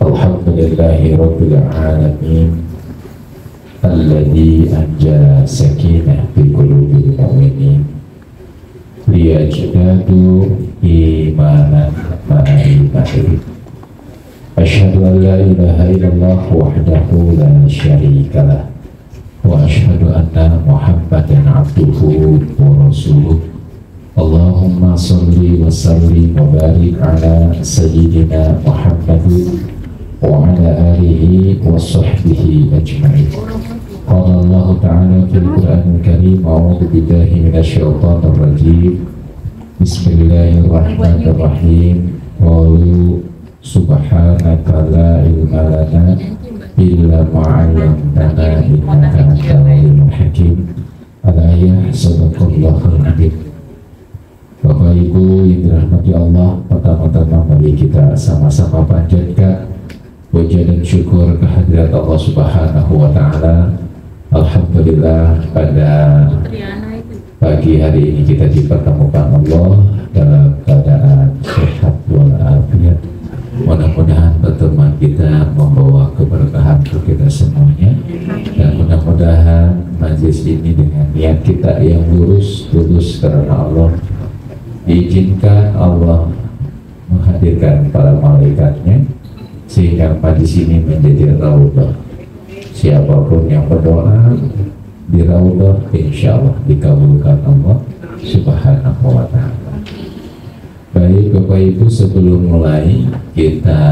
Alhamdulillahi Rabbil Alamin alladzi anjala sakinah fi qulubil mu'minin liyajdadu imanan ma'a imanihi. Asyhadu an la ilaha illallah wahdahu la syarika lah wa asyhadu anna Muhammadan abduhu wa rasuluh. Allahumma salli wa sallim wa barik ala sayyidina Muhammadin wa ala alihi wa sahbihi ajma'in. Qala Allah ta'ala fil Qur'anil Karim, a'udzu billahi minasyaitonir rajim. Bismillahirrahmanirrahim. Qalu subhanaka la ilma lana illa ma 'allamtana innaka antal alimul hakim. Al-ayah, sadaqallahul adzim. Bapak Ibu yang dirahmati Allah, pertama-tama mari kita sama-sama panjatkan puja dan syukur kehadirat Allah Subhanahu wa Ta'ala. Alhamdulillah, pada pagi hari ini kita dipertemukan Allah dalam keadaan sehat walafiat. Mudah-mudahan pertemuan kita membawa keberkahan untuk kita semuanya, dan mudah-mudahan majlis ini dengan niat kita yang lurus karena Allah, diizinkan Allah menghadirkan para malaikatnya sehingga majlis ini menjadi raudhah. Siapapun yang berdoa di raudhah, insya Allah dikabulkan Allah Subhanahu wa Ta'ala. Baik Bapak Ibu, sebelum mulai kita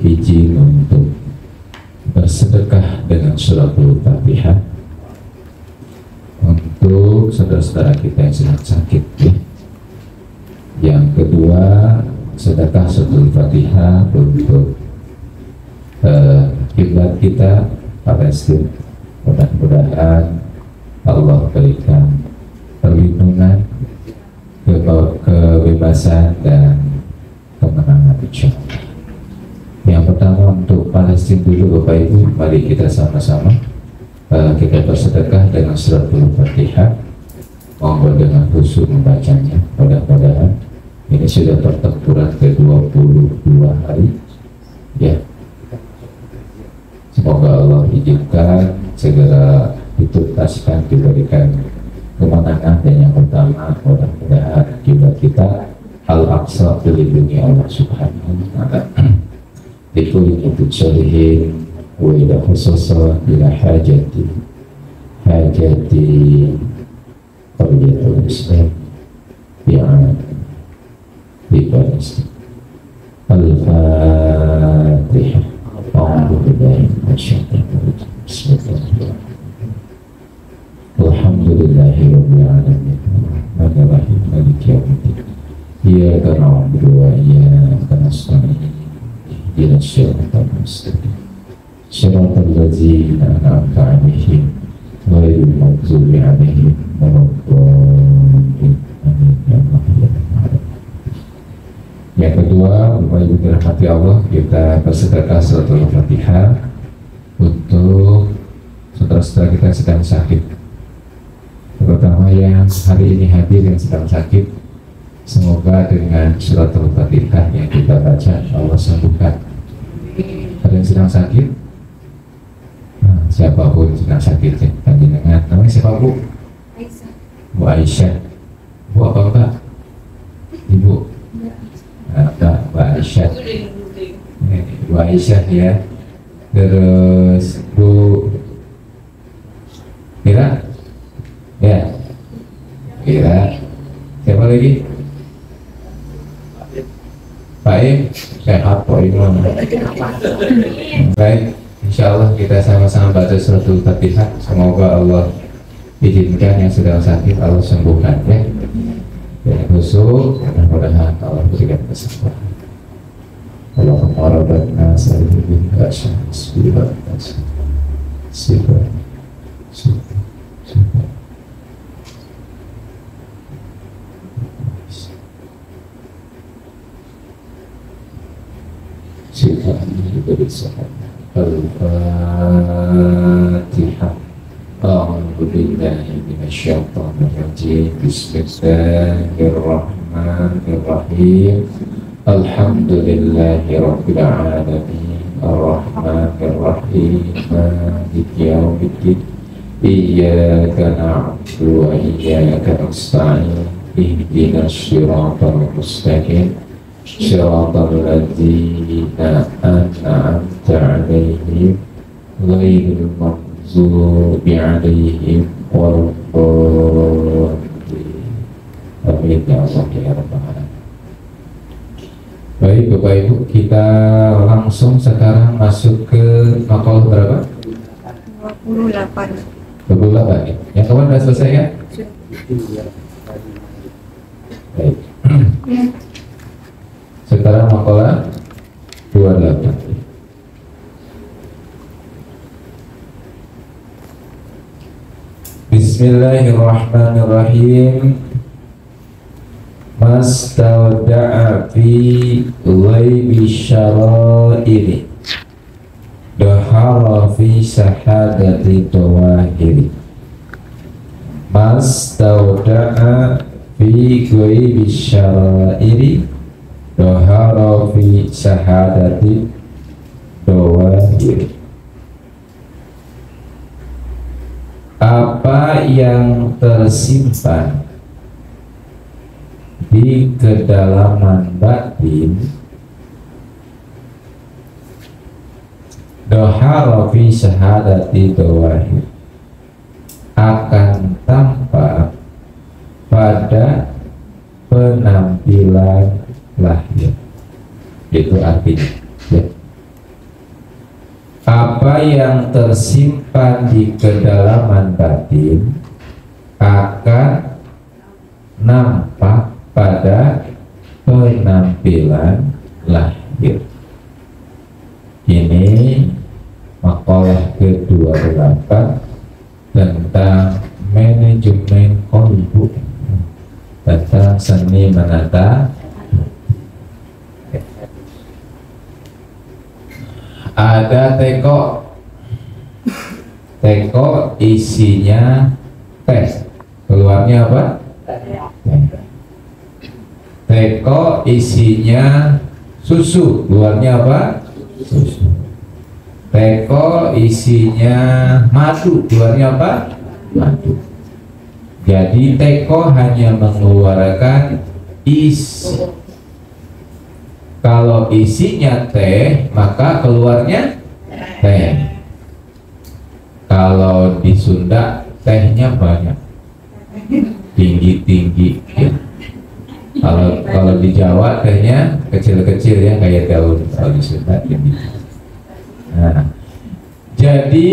izin untuk bersedekah dengan suratul Fatihah untuk saudara-saudara kita yang sedang sakit, ya. Yang kedua, sedekah suratul Fatihah untuk kiblat kita Palestina. Mudah-mudahan Allah berikan perlindungan, kebebasan dan kemenangan insyaallah. Yang pertama untuk Palestina dulu Bapak Ibu, mari kita sama-sama kita bersedekah dengan suratul Fatihah. Monggo dengan khusyuk membacanya. Mudah-mudahan ini sudah pertempuran ke-22 hari, ya. Semoga Allah izinkan segera dituntaskan, diberikan kemenangan, dan yang utama mudah-mudahan kiblat kita Al-Aqsa dilindungi Allah Subhanahu wa Ta'ala. Dikul itu solihin wa ila khususa ila hajati Qadiyatul Islam yang di Palestina. Al-Fatihah. A'udzu billahi minasyaitonir rajim. Bismillahirrahmanirrahim. Alhamdulillahi rabbil alamin. Arrahmanirrahim. Maliki yaumiddin. Iyyaka na'budu wa iyyaka nasta'in. Ihdinas siratal mustaqim. Shiratal ladzina an'amta 'alaihim ghairil maghdubi 'alaihim waladdallin. Amin ya rabbal alamin. Yang kedua, Bapak Ibu dirahmati Allah, kita bersedekah suratul Fatihah untuk saudara-saudara kita yang sedang sakit, terutama yang hari ini hadir yang sedang sakit. Semoga dengan suratul Fatihah yang kita baca Allah sembuhkan. Ada yang sedang sakit? Nah, siapapun sedang sakit, ya. Panjenengan namanya siapa Bu? Aisyah. Bu Aisyah. Bu apa Mbak? Ibu. Mbak Aisyah. Bu Aisyah, ya. Terus Bu Ira, ya. Ira. Siapa lagi? Baik, sehat Pak Imam. Baik, insya Allah kita sama-sama baca suratul Fatihah. Semoga Allah izinkan yang sedang sakit Allah sembuhkan, ya. Yang khusus, mudah-mudahan Allah berikan kesembuhan. Allahumma rabbana salli bika syahs biha sifat diberi sehat. Al-Fatihah. A'udzu billahi minasyaitonir rajim. Bismillahirrahmanirrahim. Alhamdulillahi Rabbil Alamin Ar-Rahmanir Rahim Maliki Yawmiddin Iyyaka na'budu wa iyyaka nasta'in Ihdinas siratal mustaqim Siratal ladzina an'amta 'alaihim ghairil maghdubi 'alaihim waladdallin. Amin ya Allah ya Rabbal Alamin. Baik Bapak Ibu, kita langsung sekarang masuk ke makalah berapa? 28. 28 ya. Yang kemarin sudah selesai ya? Baik. Sekarang makalah 28. Bismillahirrahmanirrahim. Mastawda'a fi ghaibi syara'iri dahara fi sahadati tawahiri. Mastawda'a fi ghaibi syara'iri dahara fi sahadati tawahiri. Apa yang tersimpan di kedalaman batin, dohara fi syahadati dawahir, akan tampak pada penampilan lahir. Itu artinya ya. Apa yang tersimpan di kedalaman batin akan nampak pada penampilan lahir. Ini makalah ke-28 tentang manajemen qalbu, tentang seni menata. Ada teko isinya teh, keluarnya apa? Teko isinya susu, keluarnya apa? Susu. Teko isinya madu, keluarnya apa? Madu. Jadi teko hanya mengeluarkan isi. Kalau isinya teh, maka keluarnya teh. Kalau di Sunda tehnya banyak, tinggi-tinggi. Ya. Kalau di Jawa tehnya kecil-kecil ya, kayak daun. Kalau di Sunda ini. Nah, jadi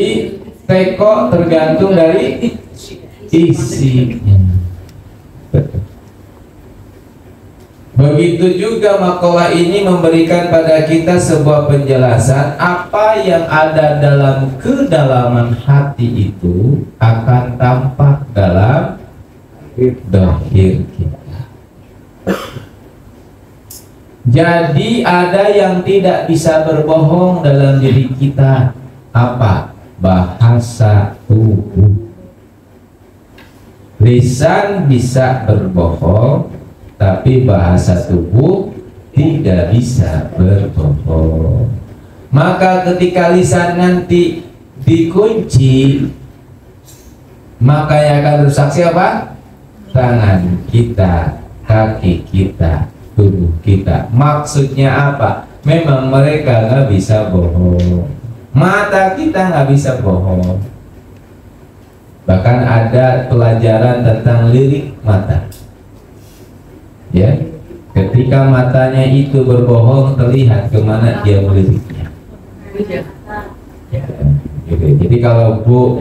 teko tergantung dari isinya. Begitu juga makalah ini memberikan pada kita sebuah penjelasan apa yang ada dalam kedalaman hati itu akan tampak dalam zahir kita. Jadi ada yang tidak bisa berbohong dalam diri kita. Apa? Bahasa tubuh. Lisan bisa berbohong, tapi bahasa tubuh tidak bisa berbohong. Maka ketika lisan nanti dikunci, maka yang akan bersaksi apa? Tangan kita, kaki kita, tubuh kita. Maksudnya apa? Memang mereka nggak bisa bohong. Mata kita nggak bisa bohong. Bahkan ada pelajaran tentang lirik mata. Ya, ketika matanya itu berbohong, terlihat kemana dia meliriknya. Ya, gitu. Jadi kalau Bu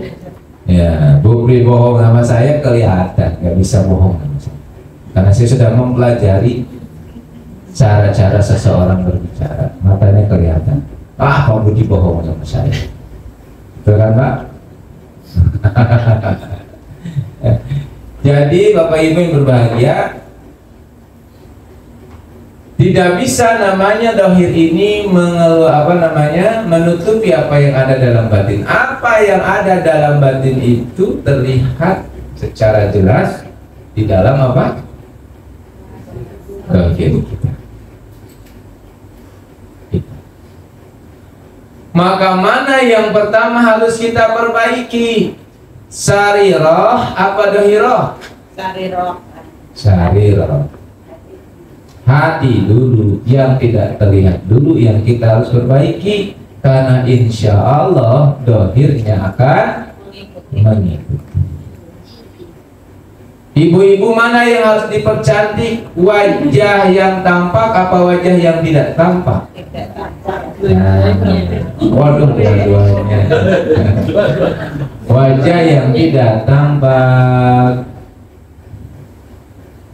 Pri bohong sama saya, kelihatan nggak bisa bohong sama saya. Karena saya sudah mempelajari cara-cara seseorang berbicara, matanya kelihatan. Pak Budi bohong sama saya, betul kan Pak? Jadi Bapak Ibu yang berbahagia, tidak bisa namanya dohir ini menutupi apa yang ada dalam batin. Apa yang ada dalam batin itu terlihat secara jelas di dalam apa? Dohir kita. Maka mana yang pertama harus kita perbaiki? Sarirah apa dohirah? Sarirah. Sarirah. Hati dulu yang tidak terlihat dulu yang kita harus perbaiki, karena insya Allah dohirnya akan mengikuti. Ibu-ibu mana yang harus dipercantik? Wajah yang tampak apa wajah yang tidak tampak? Tidak tampak. Nah, waduh, dua-duanya. Wajah yang tidak tampak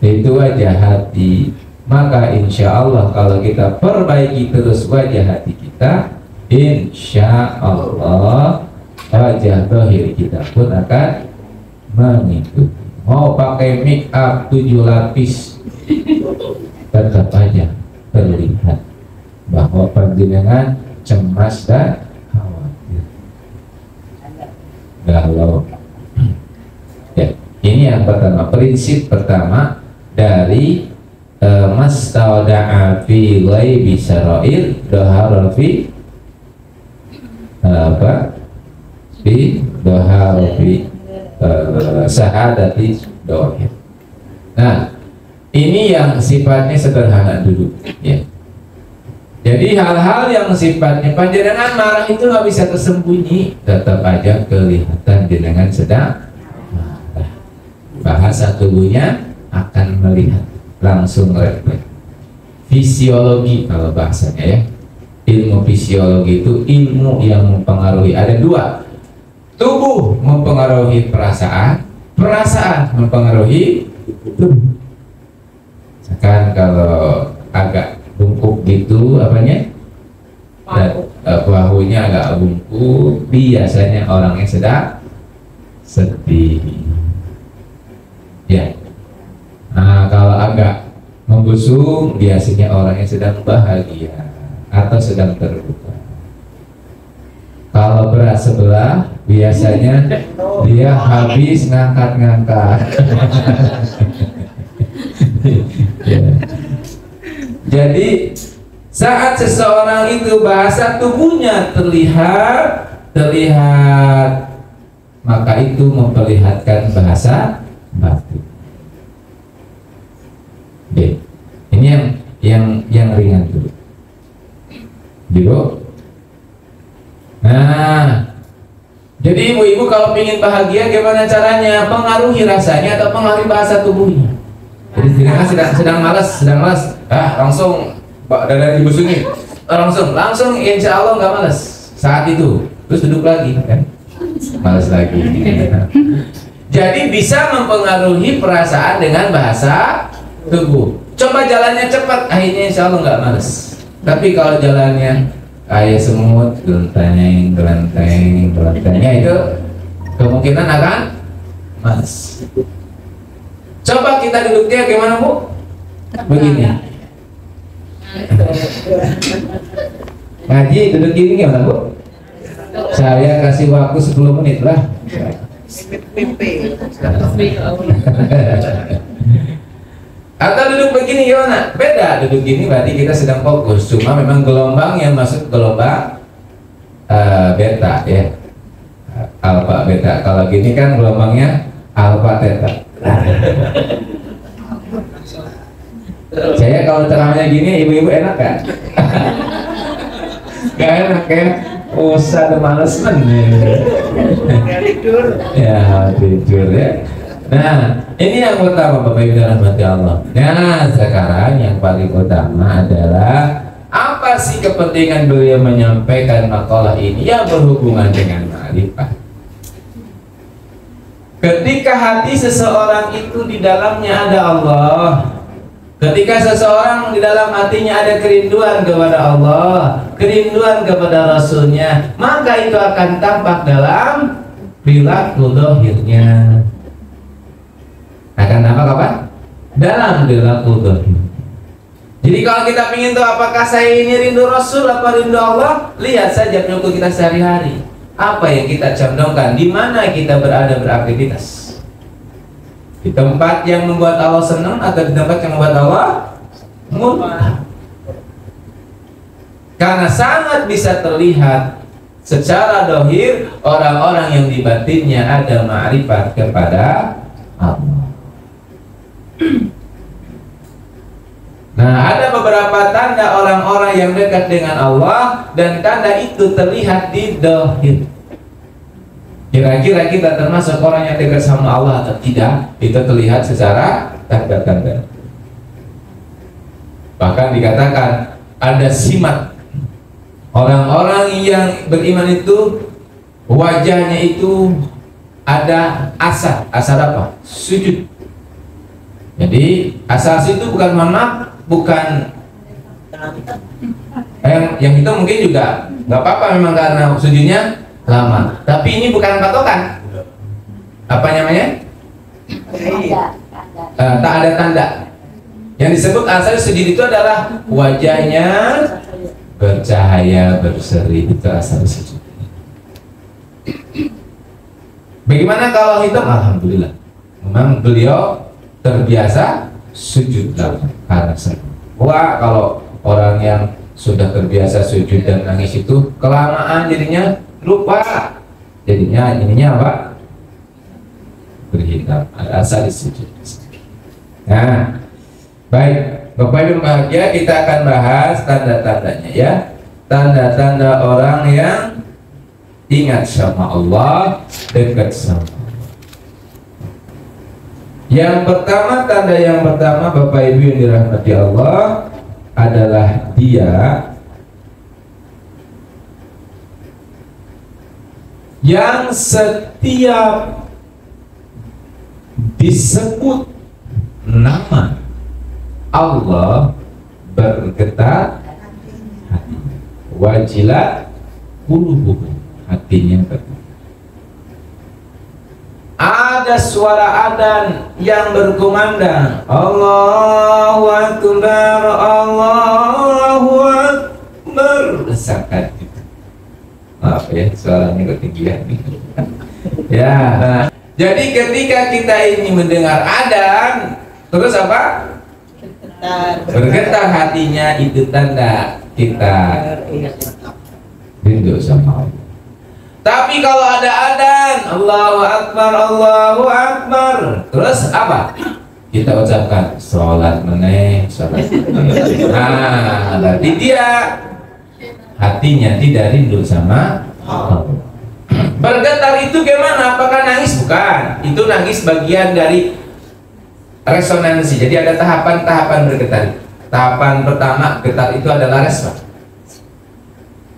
itu wajah hati. Maka insya Allah kalau kita perbaiki terus wajah hati kita, insya Allah wajah zahir kita pun akan mengikuti. Mau pakai make up 7 lapis tetap aja terlihat bahwa panjenengan cemas dan khawatir. Galau. Ya, ini yang pertama, prinsip pertama dari mastauda'a fi ghaibi sarair dhahara fi apa? Fi dhahara fi sahadati dohir. Nah, ini yang sifatnya sederhana dulu, ya. Jadi hal-hal yang sifatnya panjenengan marah itu nggak bisa tersembunyi, tetap aja kelihatan jenengan sedang marah. Bahasa tubuhnya akan melihat, langsung refleks. Fisiologi kalau bahasanya, ya. Ilmu fisiologi itu ilmu yang mempengaruhi, ada dua. Tubuh mempengaruhi perasaan, perasaan mempengaruhi tubuh. Misalkan kalau agak bungkuk gitu, apanya? Bahunya agak bungkuk, biasanya orangnya sedang sedih. Ya. Nah, kalau agak membusung, biasanya orangnya sedang bahagia atau sedang terluka. Kalau berat sebelah, biasanya dia habis ngangkat-ngangkat. Ya. Jadi saat seseorang itu bahasa tubuhnya terlihat, maka itu memperlihatkan bahasa batin. Oke. Ini yang ringan dulu. Dulu. Nah, jadi ibu-ibu kalau ingin bahagia gimana caranya? Pengaruhi rasanya atau pengaruhi bahasa tubuhnya. Jadi sedang malas, langsung dari dibusungin, langsung insya Allah nggak malas saat itu, terus duduk lagi kan, malas lagi. Jadi bisa mempengaruhi perasaan dengan bahasa tubuh. Coba jalannya cepat, akhirnya insya Allah nggak malas. Tapi kalau jalannya kayak semut, gelenteng, ya itu kemungkinan akan malas. Coba kita duduknya gimana, Bu? Begini. Ngaji duduk gini gimana, Bu? Saya kasih waktu 10 menit lah. Atau duduk begini gimana? Beda, duduk gini berarti kita sedang fokus. Cuma memang gelombang yang masuk gelombang beta, ya. Alfa beta. Kalau gini kan gelombangnya alfa theta. Saya kalau ceramahnya gini, ibu-ibu enak kan? Gak enak ya? Usah ada males tidur. Ya, tidur ya. Nah, ini yang pertama Bapak Ibu rahmati Allah. Nah, sekarang yang paling utama adalah apa sih kepentingan beliau menyampaikan makalah ini yang berhubungan dengan ma'rifah. Ketika hati seseorang itu di dalamnya ada Allah, ketika seseorang di dalam hatinya ada kerinduan kepada Allah, kerinduan kepada Rasulnya, maka itu akan tampak dalam perilaku zahirnya. Akan tampak apa? Dalam perilaku zahir. Jadi kalau kita ingin tahu apakah saya ini rindu Rasul apa rindu Allah, lihat saja perilaku kita sehari-hari. Apa yang kita condongkan, di mana kita berada beraktivitas. Di tempat yang membuat Allah senang atau di tempat yang membuat Allah murka. Karena sangat bisa terlihat secara dohir orang-orang yang di batinnya ada ma'rifat kepada Allah. Nah, ada beberapa tanda orang-orang yang dekat dengan Allah, dan tanda itu terlihat di dohir. Kira-kira kita termasuk orang yang dekat sama Allah atau tidak? Itu terlihat secara tanda-tanda. Bahkan dikatakan ada simat orang-orang yang beriman itu wajahnya itu ada asar apa? Sujud. Jadi asar itu bukan bukan yang itu mungkin juga nggak apa-apa memang karena sujudnya lama. Tapi ini bukan patokan. Apa namanya? Tak ada tanda. Yang disebut asar sujud itu adalah wajahnya bercahaya berseri, itu asal sujud. Bagaimana kalau hitam? Alhamdulillah, memang beliau terbiasa sujud karena senang. Wah, kalau orang yang sudah terbiasa sujud dan nangis itu kelamaan jadinya lupa, jadinya ininya apa? Berhitam, asal sujud. Nah, baik. Bapak Ibu bahagia, kita akan bahas tanda-tandanya ya. Tanda-tanda orang yang ingat sama Allah, dekat sama Allah. Yang pertama, tanda yang pertama Bapak Ibu yang dirahmati Allah adalah dia yang setiap disebut nama Allah bergetar hati, wajilat qulubuhum, hatinya bergetar. Ada suara adzan yang berkumandang, Allahu Akbar, Allahu Akbar, desakan itu. Maaf ya, suaranya ketinggian. Ya, nah, jadi ketika kita ini mendengar adzan, terus apa? Bergetar hatinya, itu tanda kita rindu sama Allah. Tapi kalau ada adzan, Allahu Akbar, Allahu Akbar, terus apa? Kita ucapkan sholat meneh, sholat meneh. Nah, berarti dia hatinya tidak rindu sama Allah. Bergetar itu gimana? Apakah nangis? Bukan. Itu nangis bagian dari resonansi. Jadi ada tahapan-tahapan bergetar. Tahapan pertama getar itu adalah respon.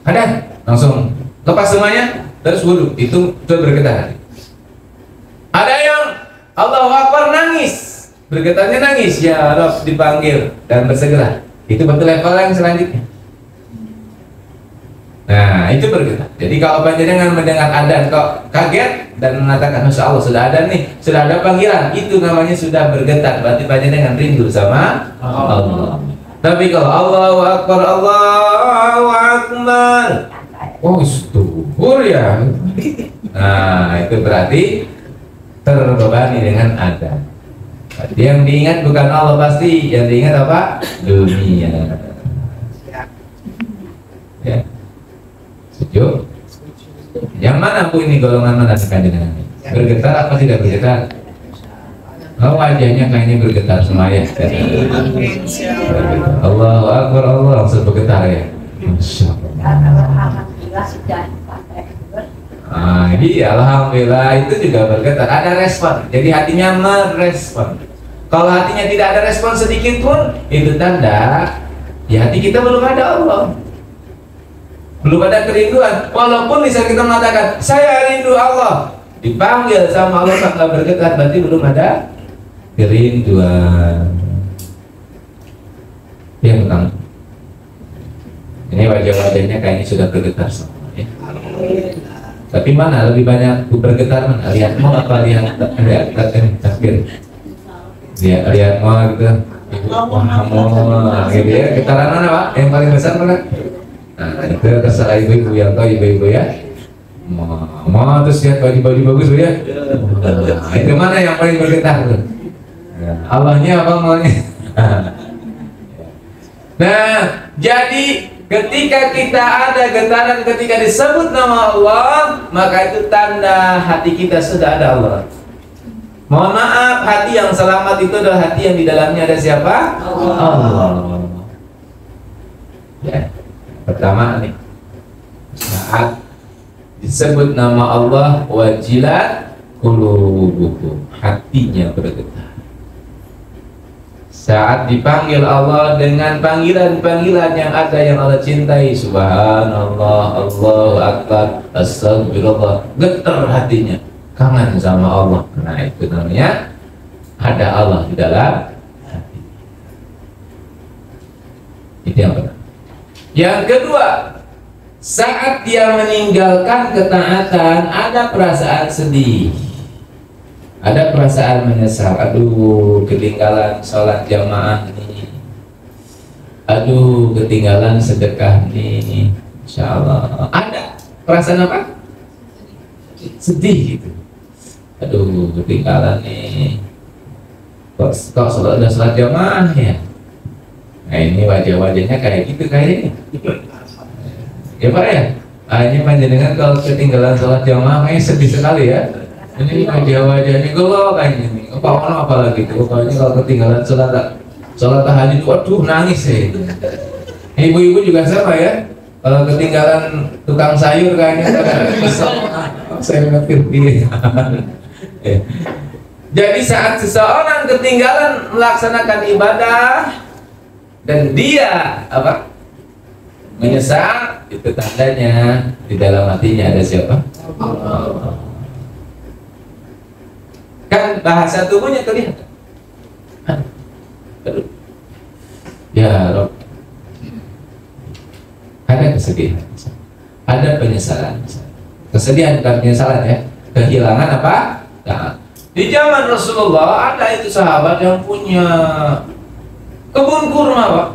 Ada langsung lepas semuanya, terus wudhu, itu bergetar. Ada yang Allahu Akbar nangis, bergetarnya nangis, ya Rabb dipanggil dan bersegera. Itu betul level yang selanjutnya. Nah, itu bergetar. Jadi kalau panjenengan mendengar adzan kok kaget dan mengatakan Masya Allah sudah ada nih, sudah ada panggilan, itu namanya sudah bergetar. Berarti panjenengan rindu sama Allah. Tapi kalau Allahu Akbar, Allahu Akbar, oh syukur ya. Nah, itu berarti terbebani dengan adzan. Berarti yang diingat bukan Allah pasti, yang diingat apa? Dunia. Ya. Setuju? Yang mana Bu ini, golongan mana dengan ini? Bergetar apa tidak bergetar? Oh, wajahnya kayaknya bergetar semua ya. Allahu Akbar, Allah langsung bergetar ya. Masya Allah. Iya, alhamdulillah itu juga bergetar. Ada respon. Jadi hatinya merespon. Kalau hatinya tidak ada respon sedikit pun, itu tanda ya hati kita belum ada Allah. Belum ada kerinduan. Walaupun bisa kita mengatakan saya rindu Allah, dipanggil sama Allah nggak bergetar, berarti belum ada kerinduan. Yang pertama, ini wajah-wajahnya kayaknya sudah bergetar semua ya. Tapi mana lebih banyak bergetar, mana lihat mau apa lihat takbir, lihat mau gitu, mau gitu ya. Getaran mana Pak? Yang paling besar mana? Nah, itu terserah ibu-ibu yang tahu, ibu-ibu ya. Mau terus lihat baju-baju bagus ya. Nah, itu mana yang paling bergetar tuh? Allahnya apa maunya? Nah, jadi Ketika kita ada getaran ketika disebut nama Allah, maka itu tanda hati kita sudah ada Allah. Mohon maaf, hati yang selamat itu adalah hati yang di dalamnya ada siapa? Allah. Ya. Pertama nih, saat disebut nama Allah, wajilat qulubuhum, hatinya bergetar. Saat dipanggil Allah dengan panggilan-panggilan yang ada yang Allah cintai, subhanallah, Allahu akbar, astagfirullah, getar hatinya, kangen sama Allah. Nah, itu namanya ada Allah di dalam hati. Itu yang pertama. Yang kedua, saat dia meninggalkan ketaatan, ada perasaan sedih, ada perasaan menyesal. Aduh, ketinggalan sholat jamaah nih. Aduh, ketinggalan sedekah nih. Insya Allah. Ada perasaan apa? Sedih gitu. Aduh, ketinggalan nih. Kok udah sholat jamaah ya? Nah, ini wajah-wajahnya kayak gitu kayaknya. Ya Pak ya? Ini panjenengan kalau ketinggalan sholat jamaah kayaknya sedih sekali ya. Ini wajah-wajahnya gelo kayaknya nih. Apa lagi tuh? Pokoknya kalau ketinggalan sholat tahajud, waduh nangis ya. Ibu-ibu juga sama ya. Kalau ketinggalan tukang sayur kayaknya kesel. Saya ngerti dia. Jadi saat seseorang ketinggalan melaksanakan ibadah dan dia apa? Menyesal, itu tandanya di dalam hatinya ada siapa? Allah. Kan bahasa tubuhnya kelihatan. Ya Rob, ada kesedihan, ada penyesalan. Kesedihan bukan penyesalan ya, kehilangan apa? Nah, di zaman Rasulullah ada itu sahabat yang punya kebun kurma, Pak.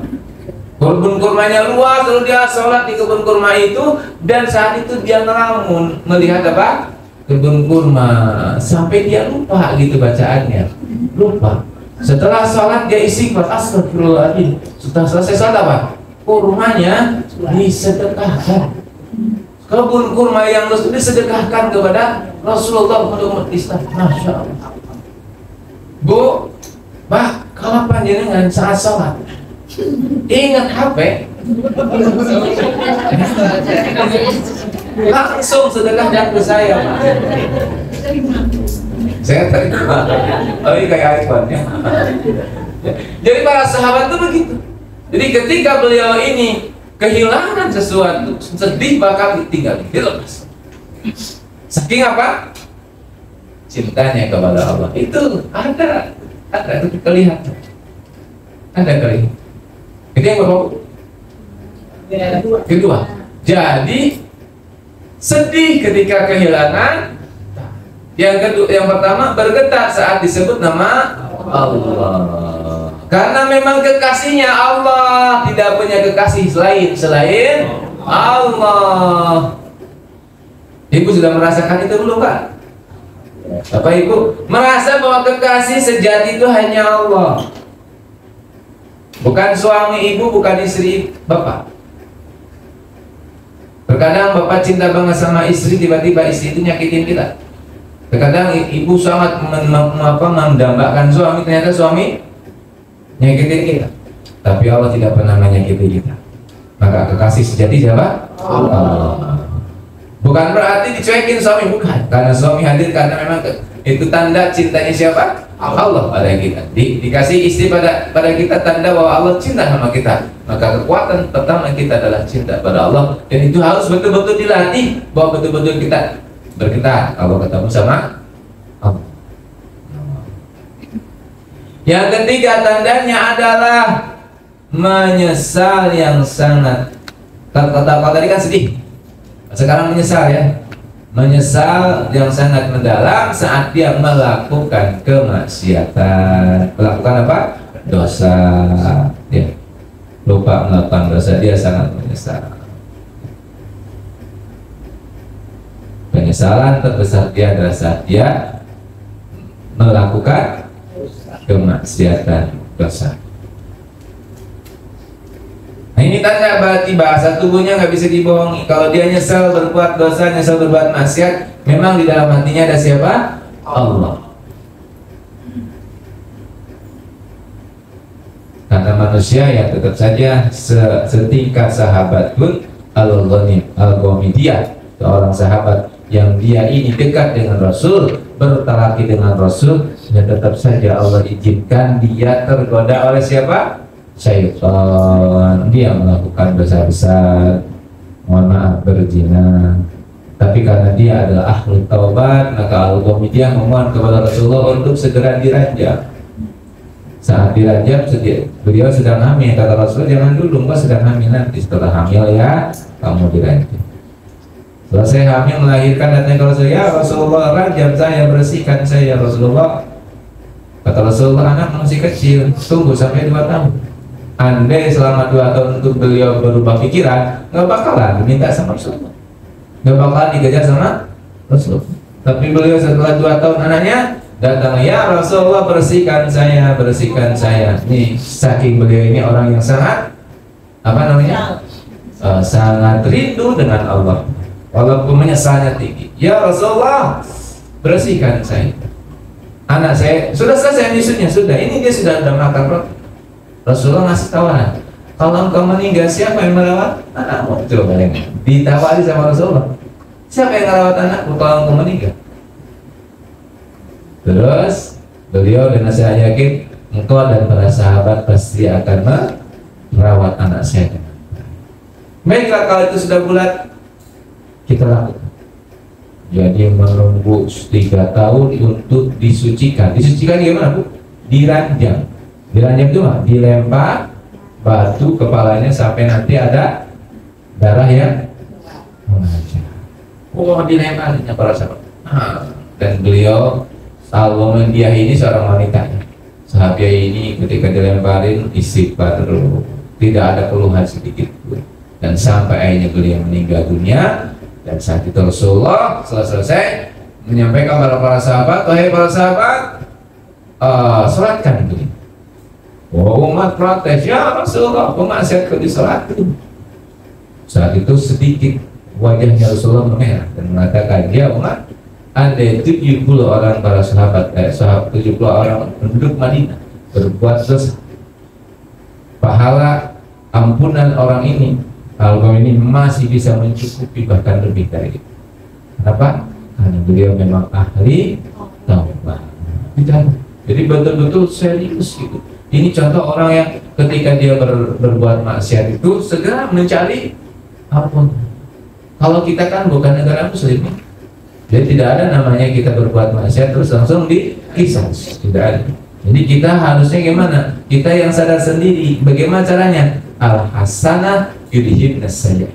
Kebun kurmanya luas, lalu dia sholat di kebun kurma itu, dan saat itu dia ngelamun melihat apa? Kebun kurma, sampai dia lupa gitu bacaannya, lupa. Setelah sholat dia istighfar, astagfirullahaladzim. Setelah selesai sholat apa? Kurmanya disedekahkan. Kebun kurma yang disedekahkan kepada Rasulullah untuk umat Islam. Masya Allah. Bu, Pak, kalau panjenengan saat sholat ingat HP, langsung sedekahkan ke saya. Saya terima. Oh, ini kayak iPhone ya. Jadi para sahabat itu begitu. Jadi ketika beliau ini kehilangan sesuatu, sedih bakal ditinggal, dilepas. Saking apa? Cintanya kepada Allah. Itu ada itu kelihatan. Ada kelihatan. Itu yang Bapak. Kedua. Jadi sedih ketika kehilangan. Yang kedua, yang pertama bergetar saat disebut nama Allah. Karena memang kekasihnya Allah, tidak punya kekasih selain Allah. Ibu sudah merasakan itu belum, Pak? Bapak Ibu merasa bahwa kekasih sejati itu hanya Allah. Bukan suami ibu, bukan istri bapak. Terkadang bapak cinta banget sama istri, tiba-tiba istri itu nyakitin kita. Terkadang ibu sangat mendambakan suami, ternyata suami nyakitin kita. Tapi Allah tidak pernah menyakiti kita. Maka kekasih sejati siapa? Allah. Bukan berarti dicuekin suami, bukan. Karena suami hadir karena memang itu tanda cintanya siapa? Allah pada kita. Dikasih istri pada kita tanda bahwa Allah cinta sama kita. Maka kekuatan pertama kita adalah cinta pada Allah, dan itu harus betul-betul dilatih bahwa betul-betul kita bergetar kalau ketemu sama Allah. Yang ketiga tandanya adalah menyesal yang sangat. Kata tadi kan sedih, sekarang menyesal ya. Menyesal yang sangat mendalam saat dia melakukan kemaksiatan, melakukan apa? Dosa, ya. Lupa melakukan dosa, dia sangat menyesal. Penyesalan terbesar dia adalah saat dia melakukan kemaksiatan, dosa. Nah, ini Ini tanda berarti bahasa tubuhnya nggak bisa dibohongi. Kalau dia nyesel berbuat dosa, nyesel berbuat maksiat, memang di dalam hatinya ada siapa? Allah. Karena manusia yang tetap saja setingkat sahabat pun Al-Ghamidiyah, seorang sahabat yang dia ini dekat dengan Rasul, bertalaki dengan Rasul, dan tetap saja Allah izinkan dia tergoda oleh siapa? Syaitan. Dia melakukan dosa besar, mohon maaf, berzina. Tapi karena dia adalah ahli taubat, maka Al-Ghamidiyah memohon kepada Rasulullah untuk segera dirajam. Saat dirajam, beliau sedang hamil. Kata Rasul, jangan dulu, mbak sedang hamil, nanti setelah hamil ya kamu dirajam. Selesai hamil melahirkan, datang ke Rasul, ya Rasulullah, rajam saya, bersihkan saya Rasulullah. Kata Rasulullah, anak masih kecil, tunggu sampai 2 tahun. Andai selama 2 tahun untuk beliau berubah pikiran, nggak bakalan diminta sama Rasulullah, nggak bakalan dikejar sama Rasulullah. Tapi beliau setelah 2 tahun anaknya datang, ya Rasulullah, bersihkan saya, bersihkan saya. Nih, saking beliau ini orang yang sangat apa namanya, sangat rindu dengan Allah, walaupun menyesalnya tinggi. Ya Rasulullah, bersihkan saya. Anak saya sudah selesai nyusunya, sudah. Ini dia sudah makan roti. Rasulullah ngasih tawaran, kalau engkau meninggal siapa yang merawat anakmu? Coba bayangin, ditawari sama Rasulullah, siapa yang merawat anakmu kalau engkau meninggal? Terus beliau dengan saya yakin engkau dan para sahabat pasti akan merawat anak saya. Baiklah, kalau itu sudah bulat, kita lakukan. Jadi menunggu 3 tahun untuk disucikan. Disucikan gimana, Bu? Diranjang. Diranjang itu mah dilempar batu kepalanya sampai nanti ada darah yang mengalir. Oh, dilemparnya para sahabat. Dan beliau Al-Ghamidiyah ini seorang wanita. Sahabat ini ketika dilemparin istighfar terus, tidak ada keluhan sedikit pun. Dan sampai akhirnya beliau meninggal dunia. Dan saat itu Rasulullah selesai menyampaikan kepada para sahabat, wahai para sahabat, sholatkan beliau. Oh, umat protes, ya Rasulullah, pemaksiat disolatin. Saat itu sedikit wajahnya Rasulullah memerah dan mengatakan, ya umat, ada 70 orang para sahabat, 70 orang penduduk Madinah berbuat dosa. Pahala ampunan orang ini, Al-Ghamidiyah ini masih bisa mencukupi, bahkan lebih dari itu. Kenapa? Karena beliau memang ahli taubat. Jadi betul-betul serius gitu. Ini contoh orang yang ketika dia berbuat maksiat itu segera mencari ampun. Kalau kita kan bukan negara muslim, jadi tidak ada namanya kita berbuat maksiat terus langsung dikisas, tidak ada. Jadi kita harusnya gimana? Kita yang sadar sendiri. Bagaimana caranya? Al-hasanah yudhibnas sayyi'ah.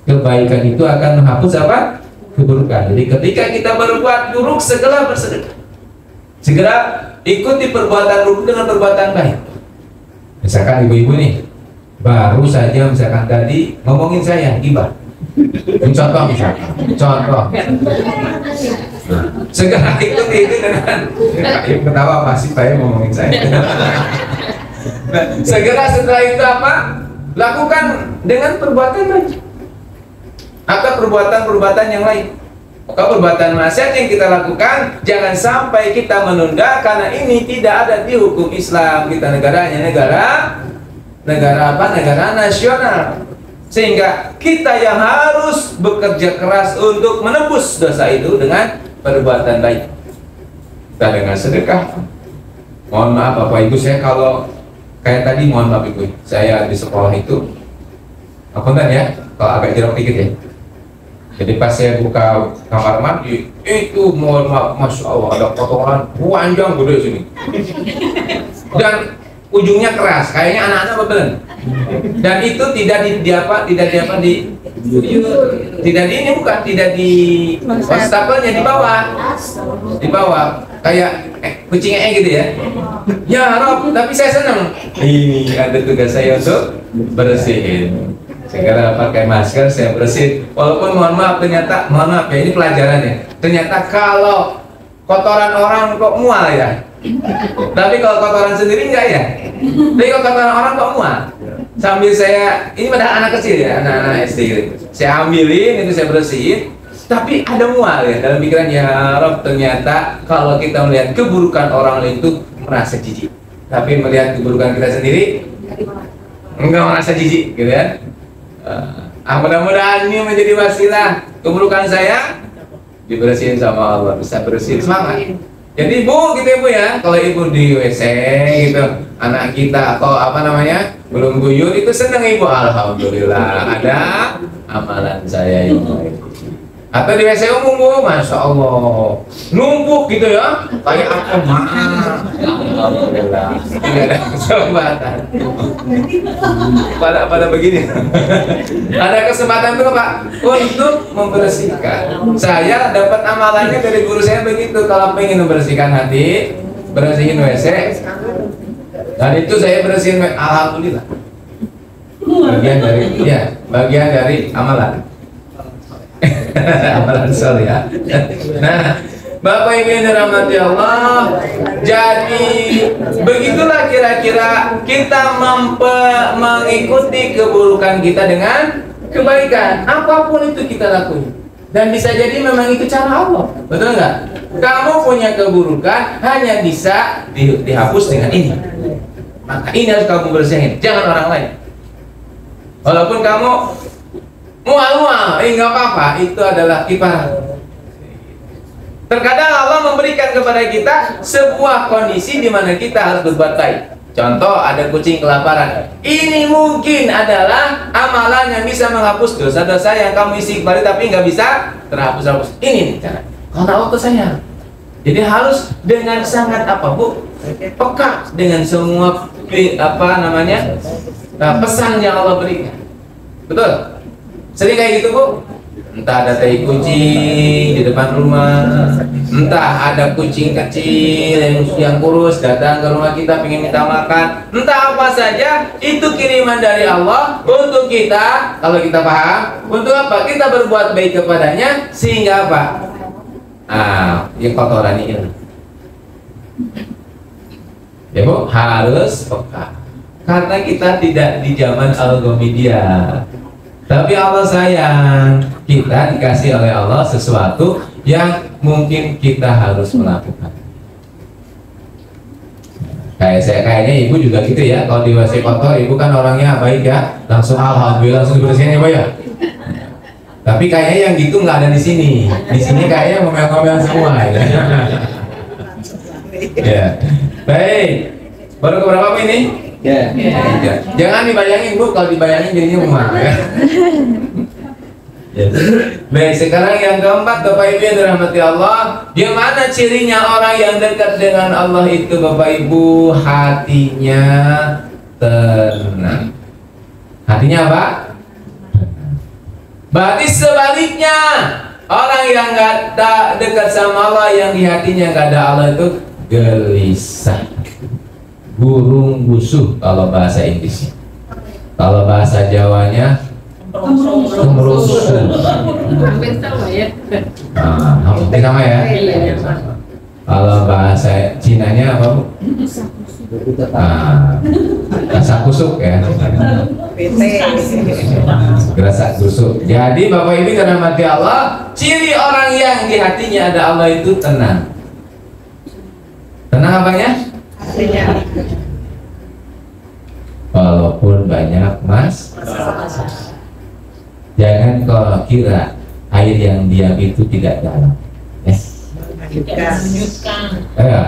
Kebaikan itu akan menghapus apa? Keburukan. Jadi ketika kita berbuat buruk, segera bersedekah. Segera ikuti perbuatan buruk dengan perbuatan baik. Misalkan ibu-ibu nih baru saja misalkan tadi ngomongin saya gibah. Contoh misalkan, contoh. Nah, segera ikuti itu dengan ketawa pasti saya ngomongin saya. Nah, segera setelah itu apa? Lakukan dengan perbuatan baik atau perbuatan-perbuatan yang lain. Kalau perbuatan maksiat yang kita lakukan, jangan sampai kita menunda karena ini tidak ada di hukum Islam. Kita negaranya negara apa? Negara nasional. Sehingga kita yang harus bekerja keras untuk menembus dosa itu dengan perbuatan baik. Kita dengan sedekah. Mohon maaf Bapak Ibu, saya kalau kayak tadi mohon maaf Ibu, saya di sekolah itu, apa enggak ya? Kalau agak jerok dikit ya. Jadi pas saya buka kamar mandi, itu mohon maaf, Masya Allah ada potongan panjang gede sini. Dan ujungnya keras, kayaknya anak-anak bebelen. Dan itu tidak di wastafelnya di bawah kayak kucingnya gitu ya. Ya Rob, tapi saya senang. Ini ada tugas saya untuk bersihin. Segera pakai masker, saya bersihin. Walaupun mohon maaf ya, ini pelajarannya. Ternyata kalau kotoran orang kok mual ya. Tapi kalau kotoran sendiri enggak ya. Tapi kalau kotoran orang kok mual. Sambil saya, ini pada anak kecil ya, anak-anak SD gitu. Saya ambilin, itu saya bersihin. Tapi ada mual ya dalam pikiran, ya Rob, ternyata kalau kita melihat keburukan orang lain itu merasa jijik. Tapi melihat keburukan kita sendiri enggak merasa jijik gitu ya. Mudah-mudahan ini menjadi wasilah keburukan saya dibersihin sama Allah, bisa bersih, semangat. Jadi Bu, gitu ya Bu ya, kalau Ibu di WC gitu, anak kita atau apa namanya belum guyur, itu senang Ibu, alhamdulillah ada amalan saya ini. Atau di WC umum Bu, masya Allah numpuk gitu ya, kayak apa alhamdulillah tidak ada kesempatan. Pada begini ada kesempatan tuh Pak untuk membersihkan. Saya dapat amalannya dari guru saya begitu, kalau pengen membersihkan hati, bersihin WC, dan itu saya bersihin, alhamdulillah bagian dari amalan. Amalan soleh ya. Nah, Bapak Ibu yang dirahmati Allah, jadi begitulah kira-kira kita mengikuti keburukan kita dengan kebaikan, apapun itu kita lakukan. Dan bisa jadi memang itu cara Allah, betul nggak? Kamu punya keburukan hanya bisa dihapus dengan ini. Maka ini harus kamu bersihin, jangan orang lain. Walaupun kamu mual-mual, nggak apa-apa, itu adalah kiparat. Terkadang Allah memberikan kepada kita sebuah kondisi di mana kita harus berbuat baik. Contoh, ada kucing kelaparan. Ini mungkin adalah amalan yang bisa menghapus dosa-dosa yang kamu istighfari tapi nggak bisa terhapus-hapus. Ini cara. Karena Allah sayang. Jadi harus dengan sangat apa Bu? Peka dengan semua pesan yang Allah berikan. Betul? Sering kayak gitu Bu, entah ada tai kucing di depan rumah, entah ada kucing kecil yang kurus datang ke rumah kita pengen minta makan, entah apa saja, itu kiriman dari Allah untuk kita, kalau kita paham, untuk apa? Kita berbuat baik kepadanya, sehingga apa? Yang kotoran ini ya Bu, harus peka, karena kita tidak di zaman algomedia. Tapi Allah sayang, kita dikasih oleh Allah sesuatu yang mungkin kita harus melakukan. Kayaknya Ibu juga gitu ya. Kalau di WC kotor, Ibu kan orangnya baik ya, langsung alhamdulillah langsung dibersihin ya Bu ya. Tapi kayaknya yang gitu nggak ada di sini. Di sini kayaknya ngomel-ngomel semua ya. Ya. Baik. Baru keberapa ini? Ya. Jangan dibayangin Bu, kalau dibayangin jadinya rumah ya. Baik, sekarang yang keempat Bapak Ibu yang dirahmati Allah, gimana cirinya orang yang dekat dengan Allah itu Bapak Ibu? Hatinya tenang. Hatinya apa? Berarti sebaliknya, orang yang nggak dekat sama Allah, yang di hatinya nggak ada Allah itu gelisah, gurung gusuh kalau bahasa Inggrisnya. Kalau bahasa Jawanya kemerusuh. Hampir sama ya. Hampir sama ya. Kalau bahasa Cinanya apa Bu? Rasa kusuk ya. Rasa kusuk. Jadi Bapak Ibu dirahmati Allah, ciri orang yang di hatinya ada Allah itu tenang. Tenang apanya? Walaupun banyak jangan kau kira air yang diam itu tidak dalam.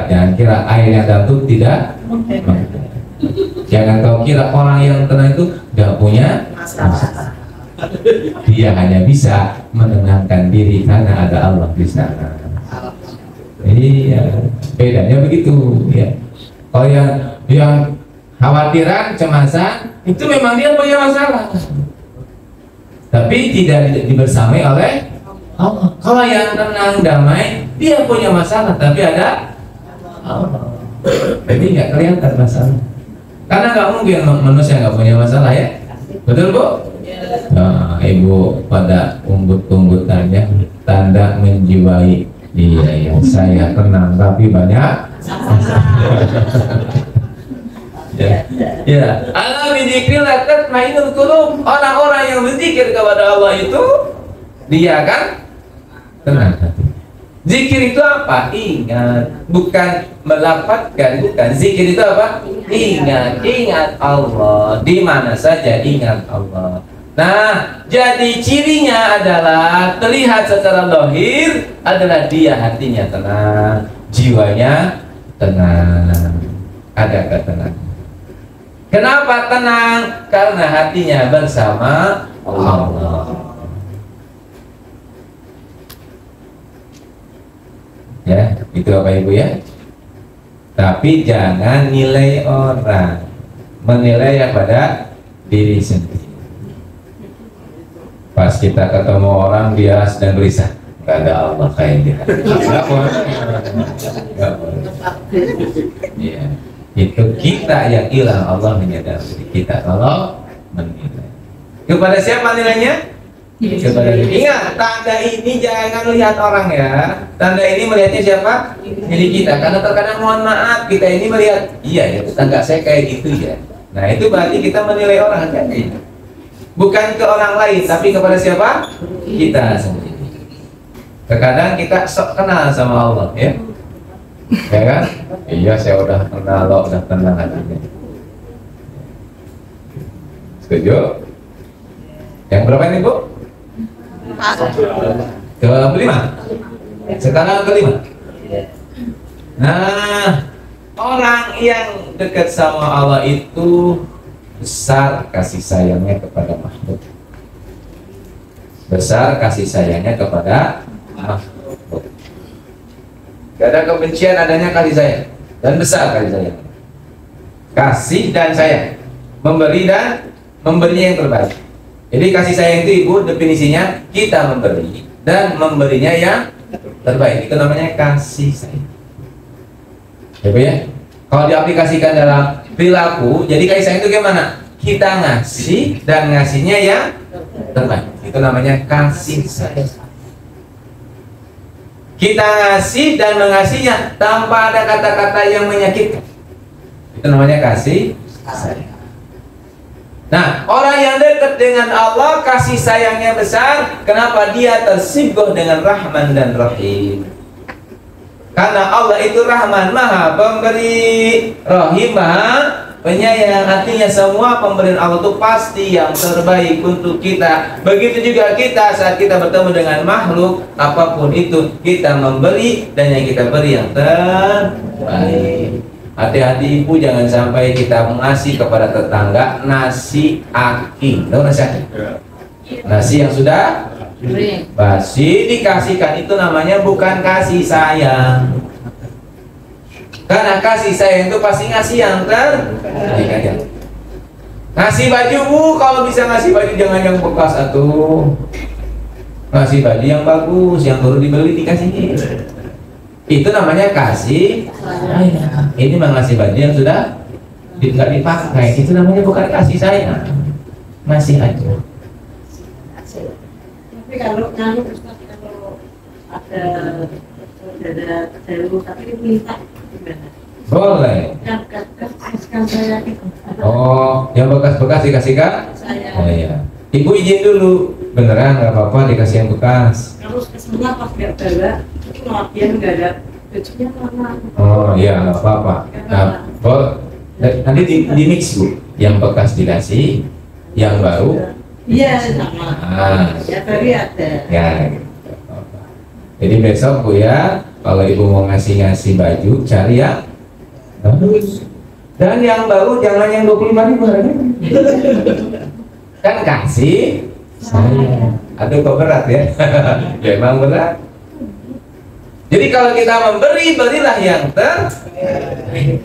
Jangan kira air yang dalam itu tidak. Jangan kau kira orang yang tenang itu tidak punya masalah. Dia hanya bisa menenangkan diri karena ada Allah di sana. Iya, bedanya begitu ya. Kalau yang khawatiran, cemasan, itu memang dia punya masalah, tapi tidak dibersamai oleh Allah. Kalau yang tenang, damai, dia punya masalah, tapi ada Allah. Jadi nggak kelihatan masalah, karena nggak mungkin manusia nggak punya masalah ya. Betul Bu? Nah, Ibu pada unggut-unggutannya tanda menjiwai Iya, iya, saya tenang tapi banyak. Ya, ya. Allah bidzikrillah tatma'innul qulub. Orang-orang yang berzikir kepada Allah itu dia akan tenang hati. Zikir itu apa? Ingat, bukan melafazkan, bukan. Zikir itu apa? Ingat, ingat Allah. Di mana saja ingat Allah. Nah, jadi cirinya adalah terlihat secara zahir adalah dia hatinya tenang, jiwanya tenang, ada ketenangan. Kenapa tenang? Karena hatinya bersama Allah. Ya, itu apa Ibu ya? Tapi jangan nilai orang, menilai pada diri sendiri. Pas kita ketemu orang dia sedang gelisah, nggak ada Allah kayak dia. Nggak boleh. Nggak boleh. Ya, itu kita yang hilang, Allah menyadari diri kita kalau menilai. Kepada siapa nilainya? Kepada diri. Ingat, tanda ini jangan lihat orang ya. Tanda ini melihatnya siapa? Diri kita. Karena terkadang mohon maaf kita ini melihat, iya ya tetangga saya kayak gitu ya. Nah itu berarti kita menilai orang kan? Bukan ke orang lain, tapi kepada siapa? Kita sendiri. Terkadang kita sok kenal sama Allah ya. Ya kan? Iya saya udah kenal, udah tenang hatinya. Setuju? Yang berapa ini Bu? Kelima. Sekarang kelima. Nah, orang yang dekat sama Allah itu besar kasih sayangnya kepada makhluk. Besar kasih sayangnya kepada makhluk. Gak ada kebencian, adanya kasih sayang. Dan besar kasih sayang. Kasih dan sayang, memberi dan memberinya yang terbaik. Jadi kasih sayang itu Ibu definisinya kita memberi dan memberinya yang terbaik. Itu namanya kasih sayang. Ya Bu ya. Kalau diaplikasikan dalam perilaku, jadi kasih sayang itu gimana? Kita ngasih dan ngasihnya yang terbaik. Itu namanya kasih sayang. Kita ngasih dan mengasihinya tanpa ada kata-kata yang menyakitkan. Itu namanya kasih sayang. Nah, orang yang dekat dengan Allah kasih sayangnya besar. Kenapa? Dia tersibuk dengan Rahman dan Rahim. Karena Allah itu Rahman, Maha Pemberi, Rahim, Maha Penyayang. Artinya semua pemberian Allah itu pasti yang terbaik untuk kita. Begitu juga kita saat kita bertemu dengan makhluk apapun itu, kita memberi dan yang kita beri yang terbaik. Hati-hati Ibu, jangan sampai kita mengasih kepada tetangga nasi aking. Tahu nasi aking? Nasi yang sudah basi dikasihkan, itu namanya bukan kasih sayang. Karena kasih sayang itu pasti ngasih yang terbaik aja. Ngasih baju Bu, kalau bisa ngasih baju jangan yang bekas atuh. Ngasih baju yang bagus, yang baru dibeli dikasih. Itu namanya kasih sayang. Ini mengasih baju yang sudah nggak dipakai, itu namanya bukan kasih sayang. Masih aja. Tapi kalau ada terlalu tapi minta gimana? Boleh. Kan saya gitu. Oh, yang bekas-bekas dikasihkan? Saya. Oh iya. Ibu izin dulu, beneran nggak apa-apa dikasih yang bekas. Kalau kesannya pas nggak bawa, itu latihan nggak ada bajunya lama. Oh iya, nggak apa-apa. Nah, nanti di mix Bu, yang bekas dikasih, yang baru. Iya sama. Ya tadi ada. Ya. Gitu. Jadi besok Bu ya, kalau Ibu mau ngasih baju, cari yang bagus. Dan yang baru jangan yang 25.000 harganya. Kan kasih sayang. Aduh kok berat ya. Ya emang berat. Jadi kalau kita memberi, berilah yang terbaik.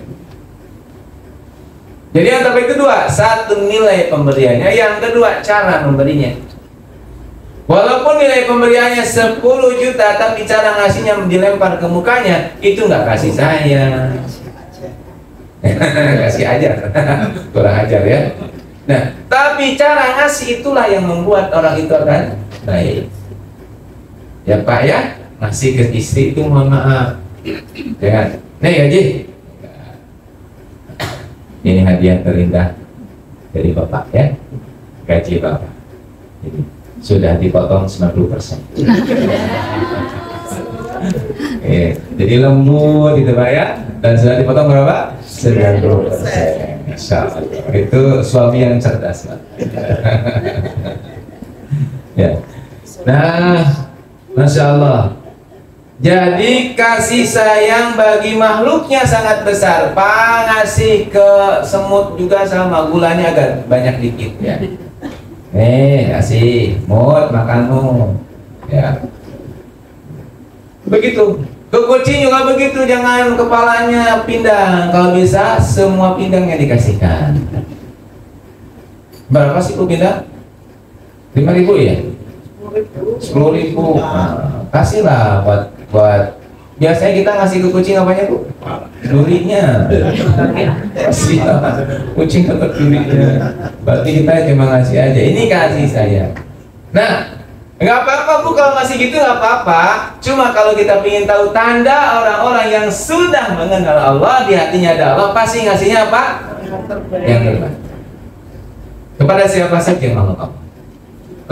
Jadi yang terbaik itu dua. Satu, nilai pemberiannya. Yang kedua, cara memberinya. Walaupun nilai pemberiannya 10 juta, tapi cara ngasihnya dilempar ke mukanya, itu nggak kasih sayang. Kasih ajar. Kurang ajar ya. Nah, tapi cara ngasih itulah yang membuat orang itu akan baik. Ya Pak ya, ngasih ke istri itu mohon maaf, ya kan? Nih gaji, ini hadiah terindah dari bapak ya, gaji bapak. Jadi, sudah dipotong 90%. Jadi lembut gitu Pak ya, dan sudah dipotong berapa? 90%. Insya Allah. Itu suami yang cerdas Pak. Ya. Nah, Masya Allah. Jadi kasih sayang bagi makhluknya sangat besar. Pak ngasih ke semut juga sama, gulanya agak banyak dikit ya. Kasih, mut makanmu ya. Begitu. Ke kucing juga begitu, jangan kepalanya pindang. Kalau bisa semua pindangnya dikasihkan. Berapa sih ku pindang? 5.000 ya? 10.000. Nah, kasihlah buat biasanya kita ngasih ke kucing apanya Bu? Durinya. Kasih kucing tetap durinya. Berarti kita cuma ngasih aja. Ini kasih sayang. Nah, nggak apa-apa Bu kalau masih gitu, nggak apa-apa. Cuma kalau kita ingin tahu tanda orang-orang yang sudah mengenal Allah, di hatinya ada Allah, pasti ngasihnya apa? Yang terbaik. Kepada siapa saja makhluk Allah.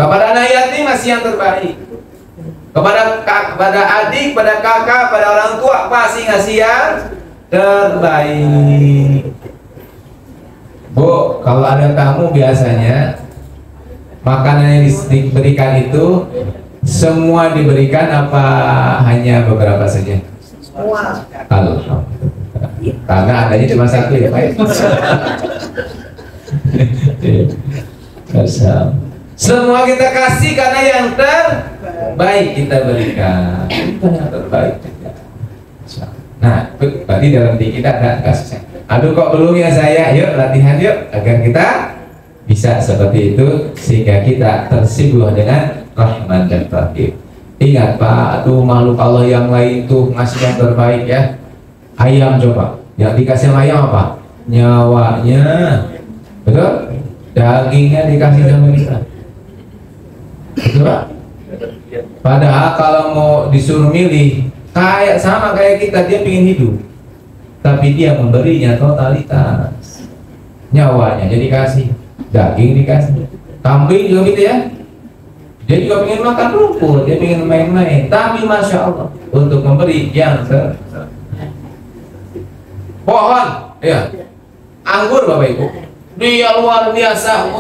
Kepada anak yatim masih yang terbaik. Kepada adik, pada kakak, pada orang tua pasti ngasih yang terbaik. Bu, kalau ada tamu biasanya makanan yang diberikan itu semua diberikan apa hanya beberapa saja? Semua. Alhamdulillah. Karena adanya cuma satu ya Pak. Semua kita kasih karena yang terbaik kita berikan. Itu yang terbaik. Nah, berarti dalam diri kita ada kasih. Aduh kok belum ya saya? Yuk latihan yuk agar kita bisa seperti itu sehingga kita tersibuh dengan rahman dan rahim. Ingat Pak, tuh makhluk Allah yang lain tuh ngasih yang terbaik ya. Ayam coba, yang dikasih sama ayam apa? Nyawanya, betul? Dagingnya dikasih sama kita, betul Pak? Padahal kalau mau disuruh milih, sama kayak kita, dia ingin hidup, tapi dia memberinya totalitas. Nyawanya jadi kasih, daging dikasih, kambing juga gitu ya. Dia juga ingin makan rumput, dia ingin main-main, tapi Masya Allah untuk memberi yang pohon, ya, anggur Bapak Ibu, dia luar biasa,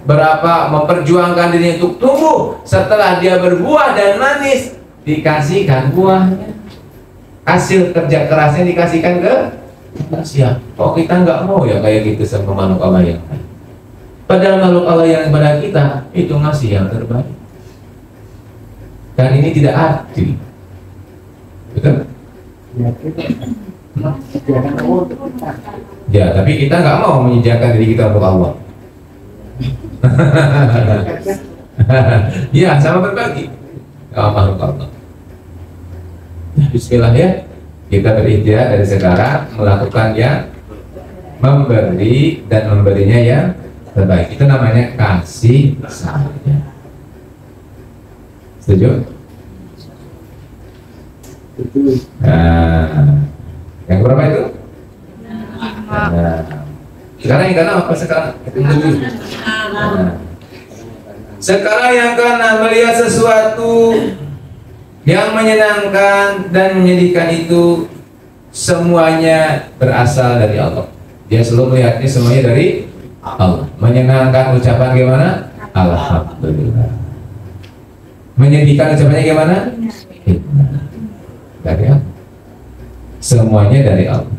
berapa memperjuangkan dirinya untuk tumbuh. Setelah dia berbuah dan manis, dikasihkan buahnya, hasil kerja kerasnya dikasihkan ke manusia. Kok kita nggak mau ya kayak gitu sama makhluk Allah yang lain? Padahal makhluk Allah yang pada kita itu ngasih yang terbaik. Dan ini tidak adil, betul? Ya, tapi kita nggak mau menyediakan diri kita untuk Allah. Ya, sama berbagi sama makhluk Allah. Bismillah ya, kita berikhtiar dari sekarang melakukan yang memberi dan memberinya yang terbaik. Itu namanya kasih sayang. Setuju? Nah, yang berapa itu? Nah, sekarang yang keenam apa sekarang? Nah, sekarang yang keenam, melihat sesuatu yang menyenangkan dan menyedihkan itu semuanya berasal dari Allah. Dia selalu melihatnya semuanya dari Allah. Menyenangkan ucapan gimana? Alhamdulillah. Menyedihkan ucapannya gimana? Dari Allah. Semuanya dari Allah.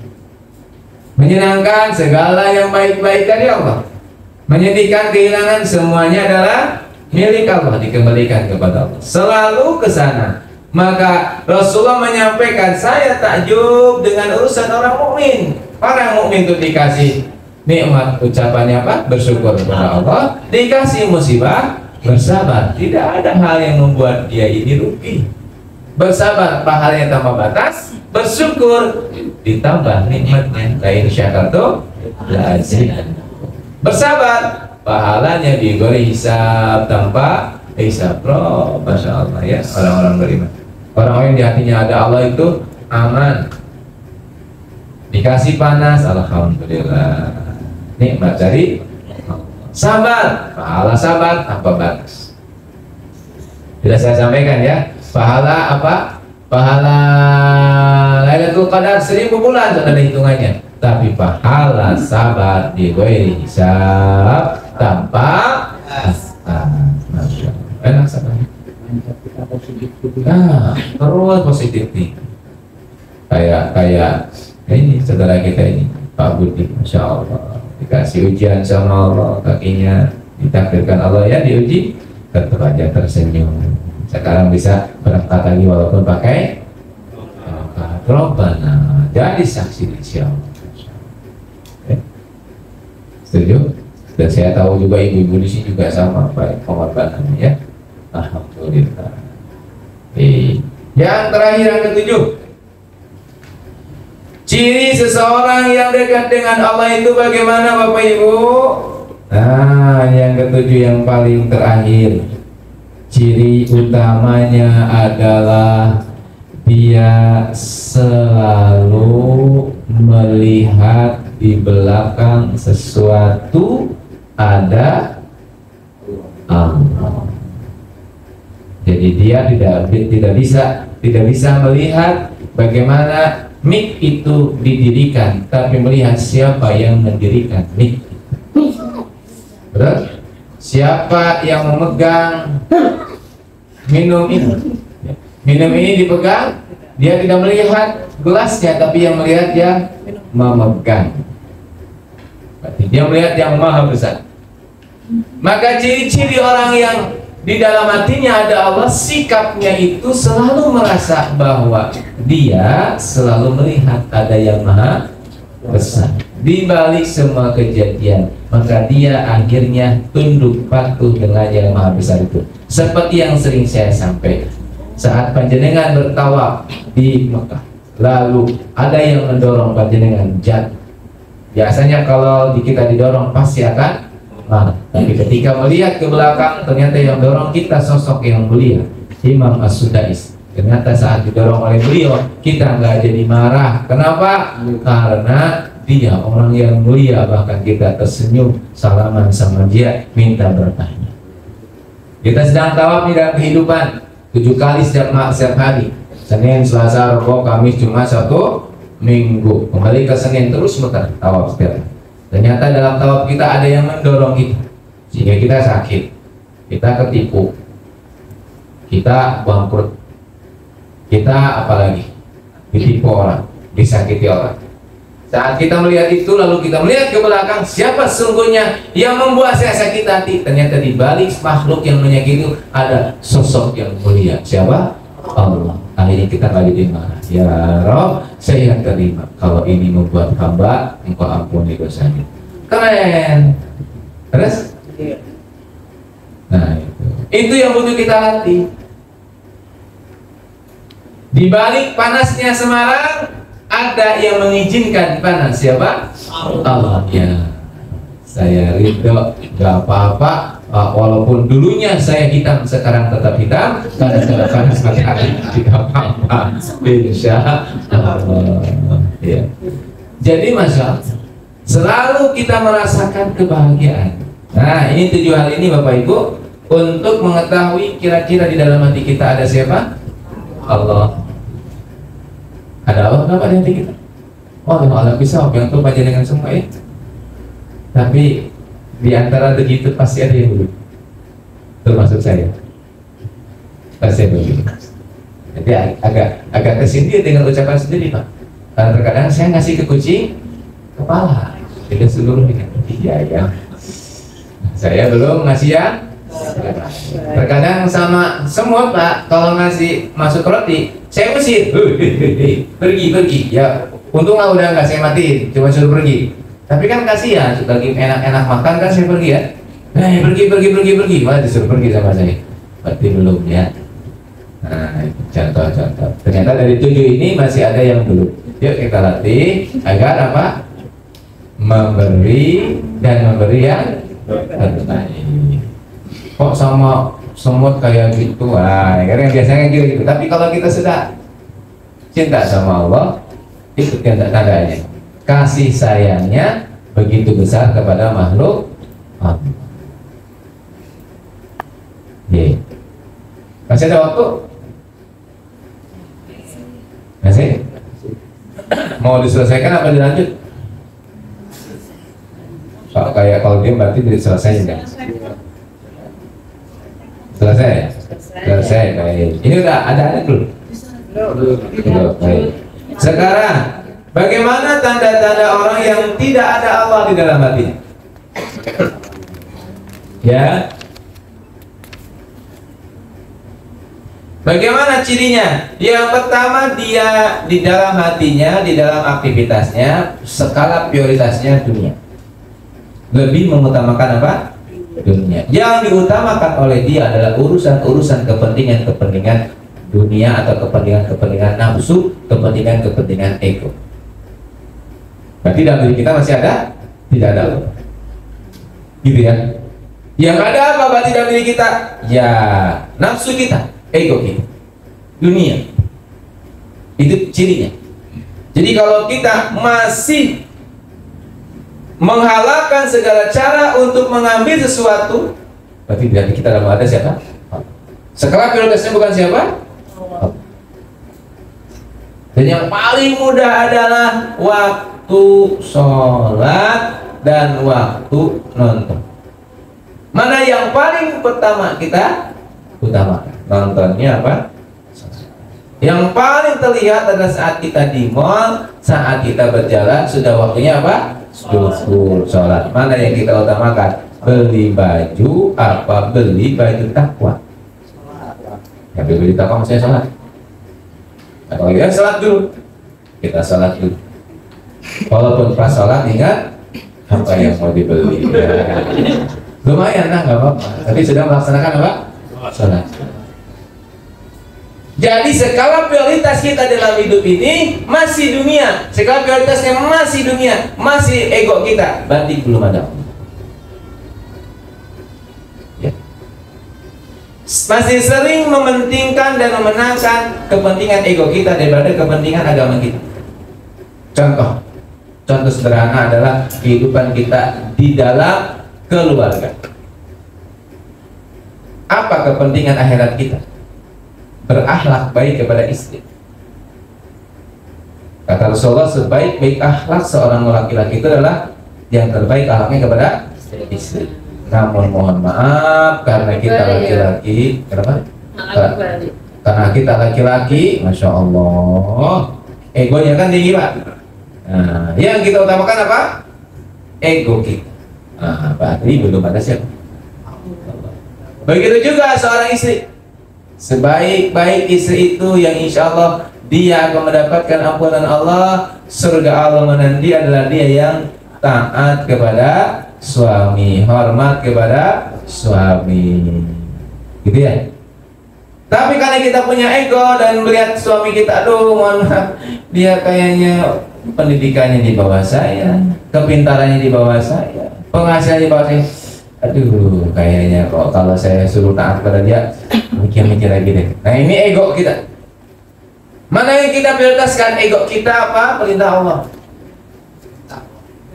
Menyenangkan segala yang baik-baik dari Allah. Menyedihkan kehilangan semuanya adalah milik Allah, dikembalikan kepada Allah. Selalu ke sana. Maka Rasulullah menyampaikan, saya takjub dengan urusan orang mukmin. Orang mukmin itu dikasih nikmat, ucapannya apa? Bersyukur kepada Allah. Dikasih musibah, bersabar. Tidak ada hal yang membuat dia ini rugi. Bersabar pahalanya tanpa batas, bersyukur ditambah nikmatnya. Lain syakartu lazim. Bersabar pahalanya diberi hisab tanpa Isa Pro, Masya Allah ya, orang-orang beriman. Orang-orang yang di hatinya ada Allah itu aman. Dikasih panas, alhamdulillah. Nikmat dari Allah. Sabar, pahala sabar tanpa batas. Sudah saya sampaikan ya, pahala apa? Pahala Lailatul Qadar 1000 bulan sudah ada hitungannya. Tapi pahala sabar di ghairi hisab tanpa Masya Allah. Enak sabar. Terus positif nih. Kayak ini saudara kita ini Pak Budi, Masya Allah, dikasih ujian sama Allah, kakinya ditakdirkan Allah ya diuji, tetap aja tersenyum. Sekarang bisa berangkat lagi walaupun pakai Robbana, jadi saksi insya Allah. Setuju? Dan saya tahu juga ibu-ibu di sini juga sama baik pengorbanannya ya. Alhamdulillah. Yang terakhir yang ketujuh, ciri seseorang yang dekat dengan Allah itu bagaimana Bapak Ibu? Nah, yang ketujuh yang paling terakhir, ciri utamanya adalah dia selalu melihat di belakang sesuatu ada Allah. Jadi dia tidak bisa melihat bagaimana mik itu didirikan, tapi melihat siapa yang mendirikan mik. Betul? Siapa yang memegang minum ini? Minum ini dipegang, dia tidak melihat gelasnya, tapi yang melihat dia memegang. Berarti dia melihat yang maha besar. Maka ciri-ciri orang yang di dalam hatinya ada Allah, sikapnya itu selalu merasa bahwa dia selalu melihat ada yang maha besar di balik semua kejadian. Maka dia akhirnya tunduk patuh dengan yang maha besar itu. Seperti yang sering saya sampaikan, saat panjenengan bertawaf di Mekah, lalu ada yang mendorong panjenengan jatuh. Biasanya kalau kita didorong pasti akan marah. Tapi ketika melihat ke belakang, ternyata yang dorong kita sosok yang mulia, Imam As-Sudais. Ternyata saat didorong oleh beliau, kita nggak jadi marah. Kenapa? Karena dia orang yang mulia, bahkan kita tersenyum, salaman sama dia, minta bertanya. Kita sedang tawaf di dalam kehidupan 7 kali setiap hari, Senin, Selasa, Rabu, Kamis, Jumat, Sabtu, Minggu, kembali ke Senin, terus muter tawaf setiap hari. Ternyata dalam tawaf kita ada yang mendorong kita, sehingga kita sakit, kita ketipu, kita bangkrut, kita apalagi ditipu orang, disakiti orang. Saat kita melihat itu, lalu kita melihat ke belakang, siapa sesungguhnya yang membuat saya sakit hati? Ternyata di balik makhluk yang menyakiti itu ada sosok yang mulia. Siapa? Allah. Akhirnya kita lagi dimarah. Ya Rob, saya terima kalau ini membuat hamba, engkau ampuni dosanya. Keren. Terus? Nah itu yang butuh kita latih. Di balik panasnya Semarang, ada yang mengizinkan panas. Siapa? Allah. Ya, saya ridho, gak apa-apa. Walaupun dulunya saya hitam, sekarang tetap hitam karena saya panas pakai hati, tidak apa-apa. Insya Allah. Ya. Jadi Masya Allah, selalu kita merasakan kebahagiaan. Nah, ini tujuan ini Bapak Ibu, untuk mengetahui kira-kira di dalam hati kita ada siapa? Allah. Ada Allah kenapa di hati kita? Oh, Allah bisa yang tuh baca dengan semua ya. Tapi di antara begitu pasti ada yang dulu, termasuk saya. Pasti ada yang dulu. Jadi agak kesindir dengan ucapan sendiri Pak. Karena terkadang saya ngasih ke kucing kepala, tidak seluruhnya. Iya ya. Saya belum ngasih ya. Terkadang sama semua Pak, kalau ngasih masuk roti, saya usir. Pergi. Ya, untunglah udah nggak saya matiin, cuma suruh pergi. Tapi kan kasihan, lagi enak-enak makan kan saya pergi ya. Pergi. Malah disuruh pergi sama saya. Berarti belum ya. Nah, contoh. Ternyata dari 7 ini masih ada yang belum. Yuk kita latih agar apa? Memberi dan memberi yang terbaik. Kok sama semut kayak gitu, wah, karena biasanya gitu. Tapi kalau kita sudah cinta sama Allah, itu tanda-tandanya. Kasih sayangnya begitu besar kepada makhluk Allah. Masih ada waktu? Masih? Mau diselesaikan apa dilanjut? Kayak kalau dia berarti tidak selesai enggak? Selesai ya? Selesai, baik. Ini udah ada belum? Belum. Baik. Sekarang, bagaimana tanda-tanda orang yang tidak ada Allah di dalam hatinya? Ya. Bagaimana cirinya? Yang pertama, dia di dalam hatinya, di dalam aktivitasnya, skala prioritasnya dunia. Lebih mengutamakan apa? Dunia. Yang diutamakan oleh dia adalah urusan-urusan kepentingan-kepentingan dunia atau kepentingan-kepentingan nafsu, kepentingan-kepentingan ego. Berarti dalam diri kita masih ada? Tidak ada. Gitu ya. Yang ada apa berarti dalam diri kita? Ya, nafsu kita, ego kita, dunia. Itu cirinya. Jadi kalau kita masih menghalalkan segala cara untuk mengambil sesuatu, berarti di hati kita dalam ada siapa? Sekarang prioritasnya bukan siapa? Dan yang paling mudah adalah waktu sholat dan waktu nonton. Mana yang paling pertama kita utamakan? Nontonnya apa? Yang paling terlihat adalah saat kita di mall, saat kita berjalan, sudah waktunya apa? Syukur, sholat. Mana yang kita utamakan? Beli baju apa beli baju takwa? Ya beli takwa maksudnya sholat. Nah, kalau kita sholat dulu, kita sholat dulu. Walaupun pas sholat ingat apa yang mau dibeli. Ya. Lumayan lah, nggak apa-apa. Tapi sudah melaksanakan apa? Sholat. Jadi skala prioritas kita dalam hidup ini masih dunia. Skala prioritasnya masih dunia, masih ego kita. Berarti belum ada. Ya. Masih sering mementingkan dan memenangkan kepentingan ego kita daripada kepentingan agama kita. Contoh sederhana adalah kehidupan kita di dalam keluarga. Apa kepentingan akhirat kita? Berakhlak baik kepada istri. Kata Rasulullah, sebaik-baik akhlak seorang laki-laki itu adalah yang terbaik akhlaknya kepada istri. Namun mohon maaf, karena kita laki-laki, kenapa? Karena kita laki-laki, masya Allah, egonya kan tinggi pak. Nah, yang kita utamakan apa? Ego kita. Nah, berarti belum ada siapa. Begitu juga seorang istri. Sebaik-baik istri itu yang insya Allah dia akan mendapatkan ampunan Allah, surga Allah menanti adalah dia yang taat kepada suami, hormat kepada suami, gitu ya. Tapi karena kita punya ego dan melihat suami kita, aduh mohon maaf, dia kayaknya pendidikannya di bawah saya, kepintarannya di bawah saya, penghasilannya di bawah saya. Aduh, kayaknya kok kalau saya suruh taat pada dia, mikir-mikir lagi deh. Nah ini ego kita. Mana yang kita prioritaskan? Ego kita apa? Perintah Allah.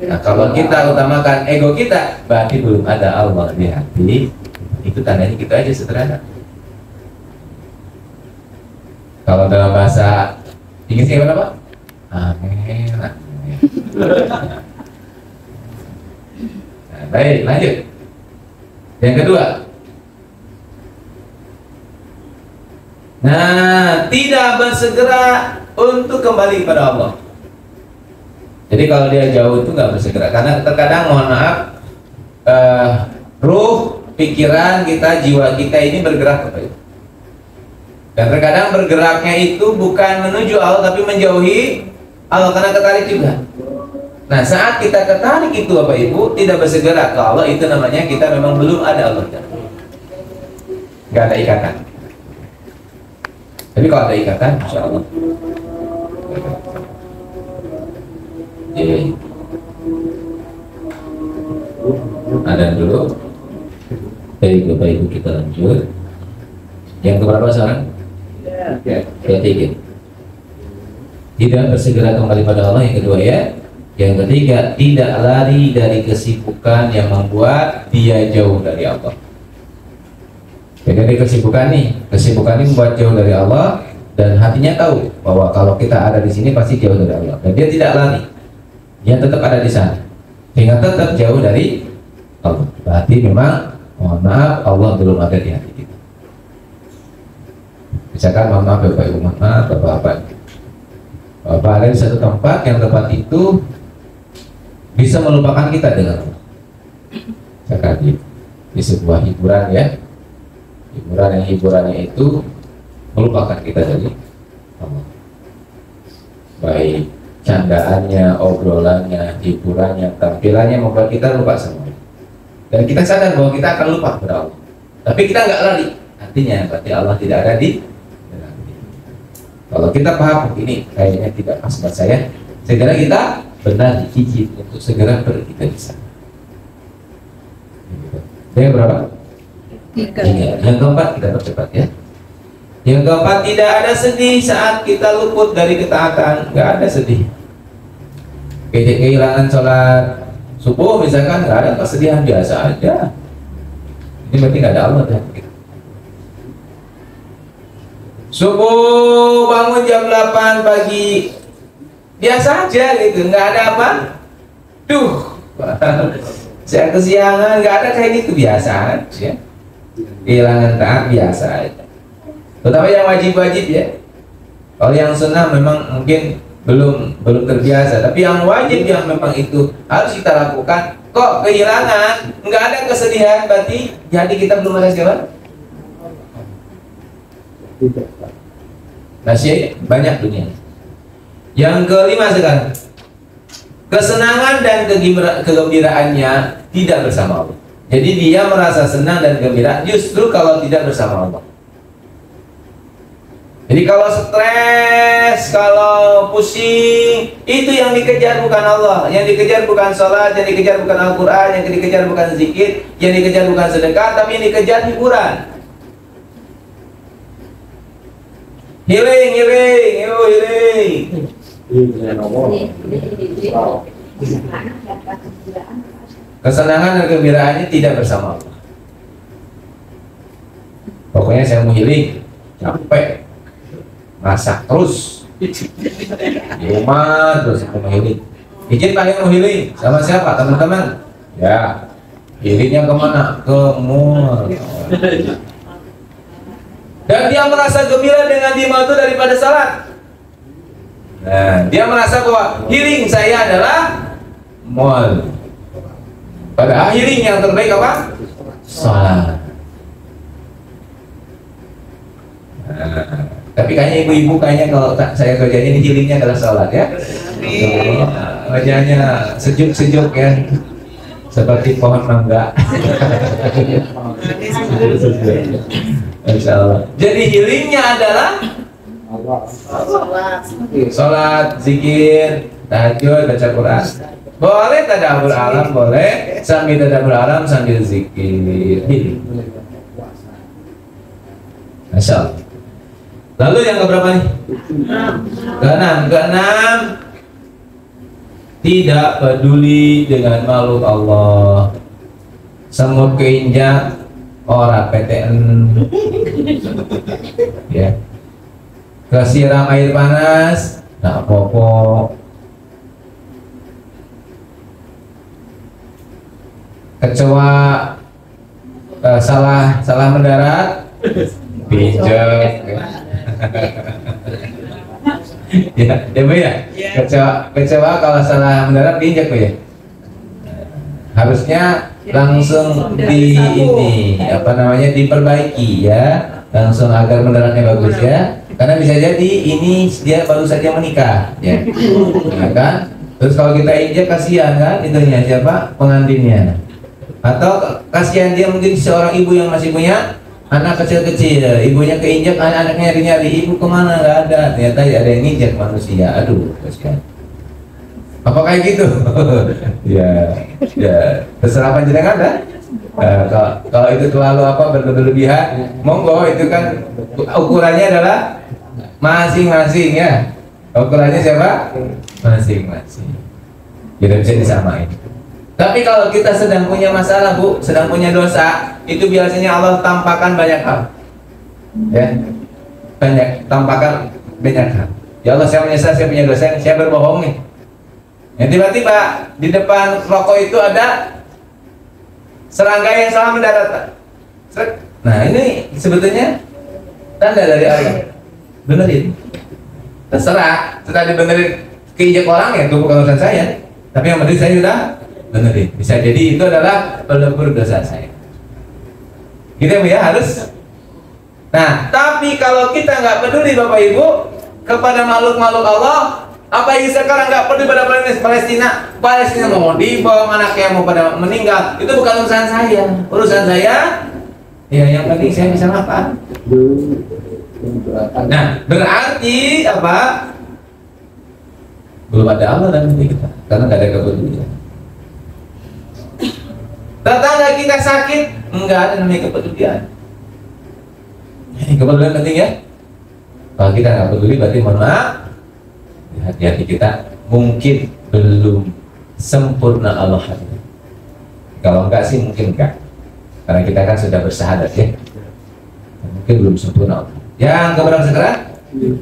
Nah kalau kita utamakan ego kita, berarti belum ada Allah di hati. Itu tandanya gitu aja sederhana. Kalau dalam bahasa Inggris gimana Pak? Amin. Nah, baik, lanjut. Yang kedua, nah, tidak bersegera untuk kembali kepada Allah. Jadi kalau dia jauh itu nggak bersegera, karena terkadang mohon maaf, ruh, pikiran kita, jiwa kita ini bergerak kepada itu. Dan terkadang bergeraknya itu bukan menuju Allah, tapi menjauhi Allah karena tertarik juga. Nah saat kita tertarik itu Bapak Ibu tidak bersegera ke Allah, itu namanya kita memang belum ada Allah, nggak ada ikatan. Tapi kalau ada ikatan, insya Allah. Jadi ada dulu. Baik Bapak Ibu kita lanjut. Yang keberapa sekarang? Ya, ketiga. Tidak bersegera kembali pada Allah. Yang kedua ya. Yang ketiga, tidak lari dari kesibukan yang membuat dia jauh dari Allah. Jadi dari kesibukan ini membuat jauh dari Allah, dan hatinya tahu bahwa kalau kita ada di sini pasti jauh dari Allah, dan dia tidak lari, dia tetap ada di sana, sehingga tetap jauh dari Allah. Berarti memang, mohon maaf, Allah belum ada di hati kita. Misalkan mohon maaf Bapak Ibu, maaf Bapak-Bapak, Bapak ada di satu tempat yang tempat itu bisa melupakan kita dengan Allah. Misalkan di sebuah hiburan ya, hiburannya itu melupakan kita dari Allah. Baik candaannya, obrolannya, hiburannya, tampilannya membuat kita lupa semua. Dan kita sadar bahwa kita akan lupa kepada Allah. Tapi kita nggak lari. Artinya berarti Allah tidak ada di dalam diri. Kalau kita paham ini kayaknya tidak pas buat saya, segera kita benar izin untuk segera pergi dari sana. Yang berapa? 3. Yang keempat, kita percepat ya. Yang keempat, tidak ada sedih saat kita luput dari ketaatan. Nggak ada sedih. Kehilangan sholat subuh misalkan, nggak ada kesedihan, biasa aja. Ini berarti nggak ada Allah ya. Subuh bangun jam 8 pagi, biasa aja gitu, nggak ada apa. Saya kesiangan, nggak ada kayak gitu, biasa aja. Kehilangan taat biasa aja. Terutama yang wajib-wajib ya. Kalau yang sunnah memang mungkin belum terbiasa, tapi yang wajib yang memang itu harus kita lakukan. Kok kehilangan, nggak ada kesedihan, berarti jadi kita belum ada siapa? Masih banyak dunia. Yang kelima sekarang, kesenangan dan kegembiraannya tidak bersama Allah. Jadi dia merasa senang dan gembira justru kalau tidak bersama Allah. Jadi kalau stres, kalau pusing, itu yang dikejar bukan Allah. Yang dikejar bukan sholat, yang dikejar bukan Al-Quran, yang dikejar bukan zikir, yang dikejar bukan sedekah, tapi yang dikejar hiburan. Healing. Kesenangan dan kegembiraannya tidak bersama Allah. Pokoknya saya mau healing, capek, masak terus di rumah terus mau healing. Izin Pak yang mau healing sama siapa teman-teman? Ya, healingnya kemana? Ke mall. Dan dia merasa gembira dengan lima itu daripada salat. Nah, dia merasa bahwa healing saya adalah mall. Padahal healing yang terbaik apa? Salat. Nah, tapi kayaknya ibu-ibu kayaknya kalau saya kerjanya ini healingnya adalah salat ya. Wajahnya sejuk-sejuk ya, seperti pohon mangga. Insya Allah. Jadi healingnya adalah salat, zikir, tahajud, baca Quran. Boleh tadabbur alam, boleh sambil tadabbur alam sambil zikir. Masya Allah. Lalu yang keberapa nih? Keenam, tidak peduli dengan makhluk Allah. Semut keinjak ora PTN. Ya. Kesiram air panas, tak apa-apa. Kecoa salah mendarat, pijak. Ya Bu ya. Kecoa kalau salah mendarat diinjak Bu ya. Harusnya langsung diperbaiki ya, langsung agar mendaratnya bagus ya. Karena bisa jadi ini dia baru saja menikah ya. Ya kan? Terus kalau kita injak kasihan kan itunya siapa? Pengantinnya. Atau kasihan dia mungkin seorang ibu yang masih punya anak kecil-kecil, ibunya keinjak, anak-anaknya nyari-nyari, ibu kemana, nggak ada, ternyata ada yang nginjak manusia. Aduh, kasihan. Apa kayak gitu? Ya, terserah panjenengan dah. Kalau itu terlalu berlebihan, monggo, itu kan ukurannya adalah masing-masing ya. Ukurannya siapa? Masing-masing. Tidak bisa disamain. Tapi kalau kita sedang punya masalah, Bu, sedang punya dosa, itu biasanya Allah tampakkan banyak hal. Ya. Tampakkan banyak hal. Ya Allah, saya menyesal, saya punya dosa, saya berbohong nih. Ya, tiba-tiba di depan rokok itu ada serangga yang salah mendarat. Nah, ini sebetulnya tanda dari Allah. Benerin. Terserah, setelah dibenerin keinjak orang ya, itu bukan urusan saya. Tapi yang penting saya sudah benerin. Bisa jadi itu adalah pelebur dosa saya. Gitu ya, Bu, ya, harus. Nah, tapi kalau kita nggak peduli Bapak Ibu kepada makhluk-makhluk Allah, apa yang sekarang nggak peduli pada Palestina mau dibom, anaknya mau pada meninggal, itu bukan urusan saya. Urusan saya, ya yang penting saya bisa makan. Nah, berarti apa? Belum ada Allah dalam diri kita, karena nggak ada kepedulian. Tetangga kita sakit, nggak ada namanya kepedulian. Ini kepedulian penting ya. Kalau kita nggak peduli, berarti mohon maaf, hati-hati kita mungkin belum sempurna Allah hadir. Kalau enggak sih mungkin enggak, karena kita kan sudah bersahadat ya. Mungkin belum sempurna Allah. Yang keberapa sekarang?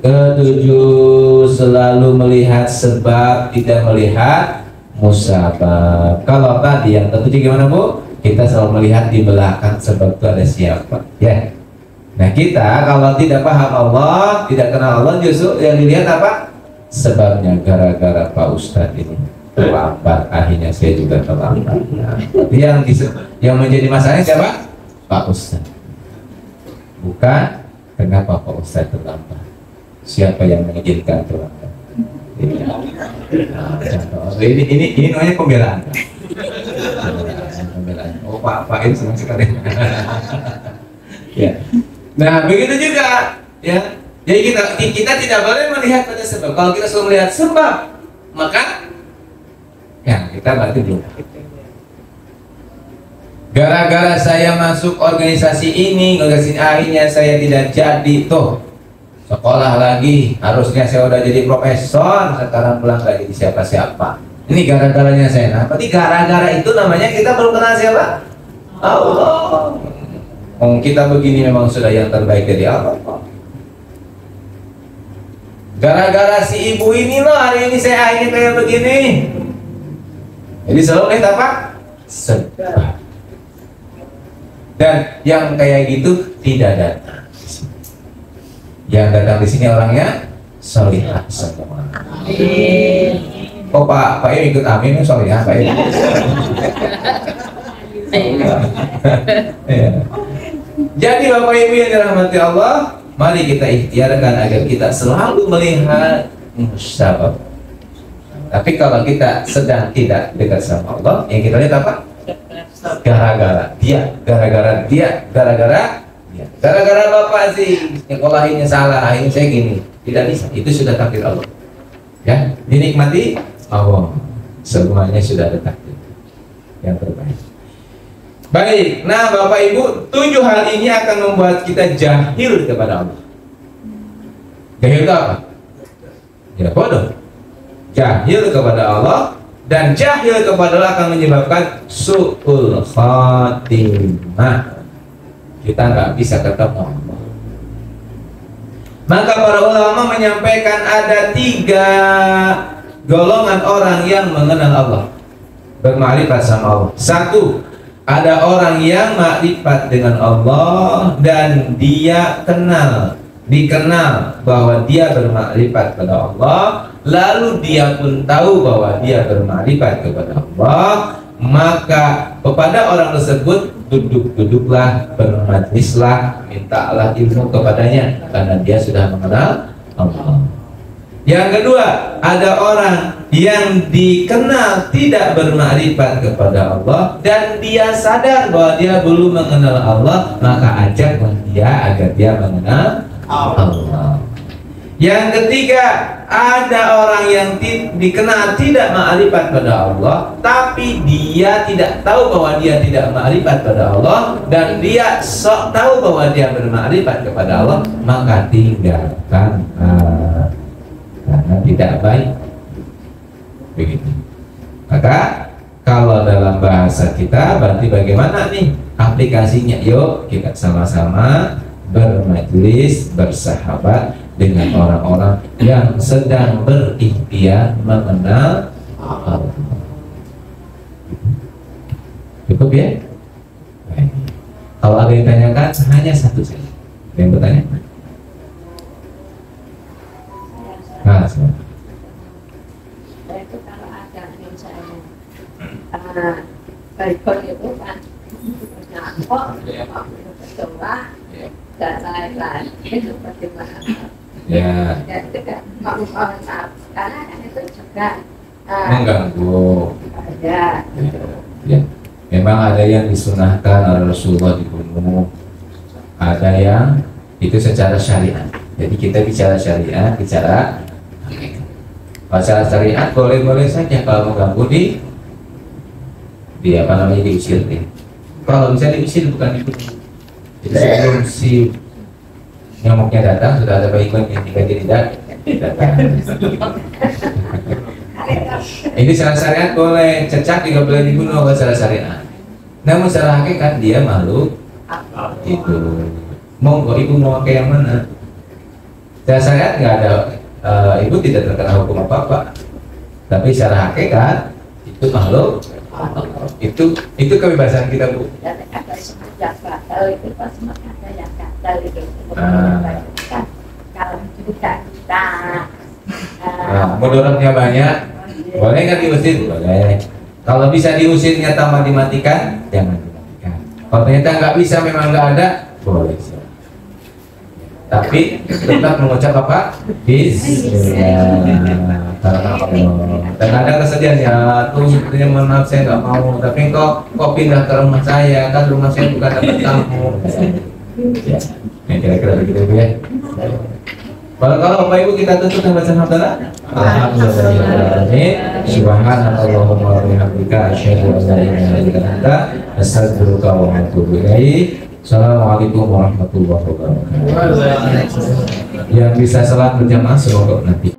Ketujuh, selalu melihat sebab, tidak melihat musabab. Kalau tadi yang ketujuh gimana, Bu? Kita selalu melihat di belakang sebab itu ada siapa ya. Nah, kita kalau tidak paham Allah, tidak kenal Allah, justru yang dilihat apa? Sebabnya. Gara-gara Pak Ustadz ini terlambat, akhirnya saya juga terlambat. Nah, yang menjadi masalahnya siapa? Pak Ustadz. Bukan kenapa Pak Ustadz terlambat, siapa yang mengizinkan terlambat. Nah, ini namanya pembelaan. Pembelaan. Oh, Pak ini senang sekali. Ya. Nah, begitu juga ya. Jadi kita tidak boleh melihat pada sebab. Kalau kita selalu melihat sebab, maka ya kita berarti belum. Gara-gara saya masuk organisasi ini, organisasi akhirnya saya tidak jadi tuh. Sekolah lagi, harusnya saya udah jadi profesor, sekarang pulang gak jadi siapa-siapa. Ini gara-garanya saya. Nah, berarti gara-gara itu namanya kita belum kenal siapa? Allah. Kita begini memang sudah yang terbaik dari Allah. Gara-gara si ibu ini loh, hari ini saya akhirnya kayak begini. Jadi selalu lihat apa? Sebab. Dan yang kayak gitu tidak datang. Yang datang di sini orangnya solihah semua. Oh Pak Im ikut amin solihah Pak Im. Jadi Bapak Ibu yang dirahmati Allah, mari kita ikhtiarkan agar kita selalu melihat musabab. Tapi kalau kita sedang tidak dekat sama Allah, yang kita lihat apa? Gara-gara dia, gara-gara dia, gara-gara dia. Gara-gara Bapak sih nyekolahinnya salah, akhirnya saya gini. Tidak bisa, itu sudah takdir Allah. Ya, dinikmati Allah. Semuanya sudah ada takdir yang terbaik. Baik, nah Bapak Ibu, 7 hal ini akan membuat kita jahil kepada Allah. Jahil itu apa? Ya bodoh. Jahil kepada Allah, dan jahil kepada Allah akan menyebabkan su'ul khatimah. Kita nggak bisa ketemu Allah. Maka para ulama menyampaikan ada 3 golongan orang yang mengenal Allah, bermakrifat sama Allah. 1, ada orang yang makrifat dengan Allah dan dia dikenal bahwa dia bermakrifat kepada Allah, lalu dia pun tahu bahwa dia bermakrifat kepada Allah, maka kepada orang tersebut duduklah, bermajlislah, mintalah ilmu kepadanya karena dia sudah mengenal Allah. Yang kedua, ada orang yang dikenal tidak bermakrifat kepada Allah dan dia sadar bahwa dia belum mengenal Allah, maka ajaklah dia agar dia mengenal Allah. Yang ketiga, ada orang yang dikenal tidak ma'rifat pada Allah, tapi dia tidak tahu bahwa dia tidak ma'rifat pada Allah, dan dia sok tahu bahwa dia berma'rifat kepada Allah, maka tinggalkan karena tidak baik. Begitu. Maka kalau dalam bahasa kita berarti bagaimana nih aplikasinya? Yuk kita sama-sama bermajlis, bersahabat dengan orang-orang yang sedang berikhtiar mengenal Allah. Cukup ya? Baik. Kalau ada yang tanyakan, hanya satu saja. Ada yang bertanya? Nah, semua. Itu kalau ada misalnya baikon itu kan nyangkok, berdoa dan lain-lain, itu bagaimana? Ya, Itu kan karena kan itu juga mengganggu. ada. Ya, memang ada yang disunahkan oleh Rasulullah dibunuh, ada yang itu secara syariat. Jadi kita bicara syariat, bicara masalah syariat boleh-boleh saja kalau mengganggu di apa namanya diusir nih. Kalau bisa diusir bukan dibunuh. Jadi sebelum si nyamuknya datang sudah ada baikon yang jika dia tidak datang. Ini secara syariat boleh, cecak juga boleh dibunuh secara syariat. Namun secara hakikat dia makhluk itu. Monggo ibu mau pakai yang mana? Secara syariat nggak ada, ibu tidak terkena hukum apa-apa. Tapi secara hakikat itu makhluk, itu kebebasan kita, Bu. Dan ada yang gatal itu pas ada yang gatal itu. Kalau tidak kita Mudaratnya banyak, boleh nggak diusir? Boleh. Kalau bisa diusirnya tambah dimatikan, jangan dimatikan. Kalau ternyata nggak bisa, memang nggak ada, boleh. Tapi tetap mengucap apa? Bismillah. Dan ada kesedihan ya, tuh sepertinya mohon maaf saya nggak mau, tapi kok pindah ke rumah saya, kan rumah saya bukan tempat kamu. Ya, kira-kira begitu ya. Kalau Bapak Ibu kita tutup dengan bacaan hamdalah. Alhamdulillahirobbilalamin. Subhanallahumma wa bihamdika asyhadu an la ilaha illa anta astaghfiruka wa atubu ilaik. Assalamualaikum warahmatullahi wabarakatuh. Yang bisa salat berjamaah semoga nanti.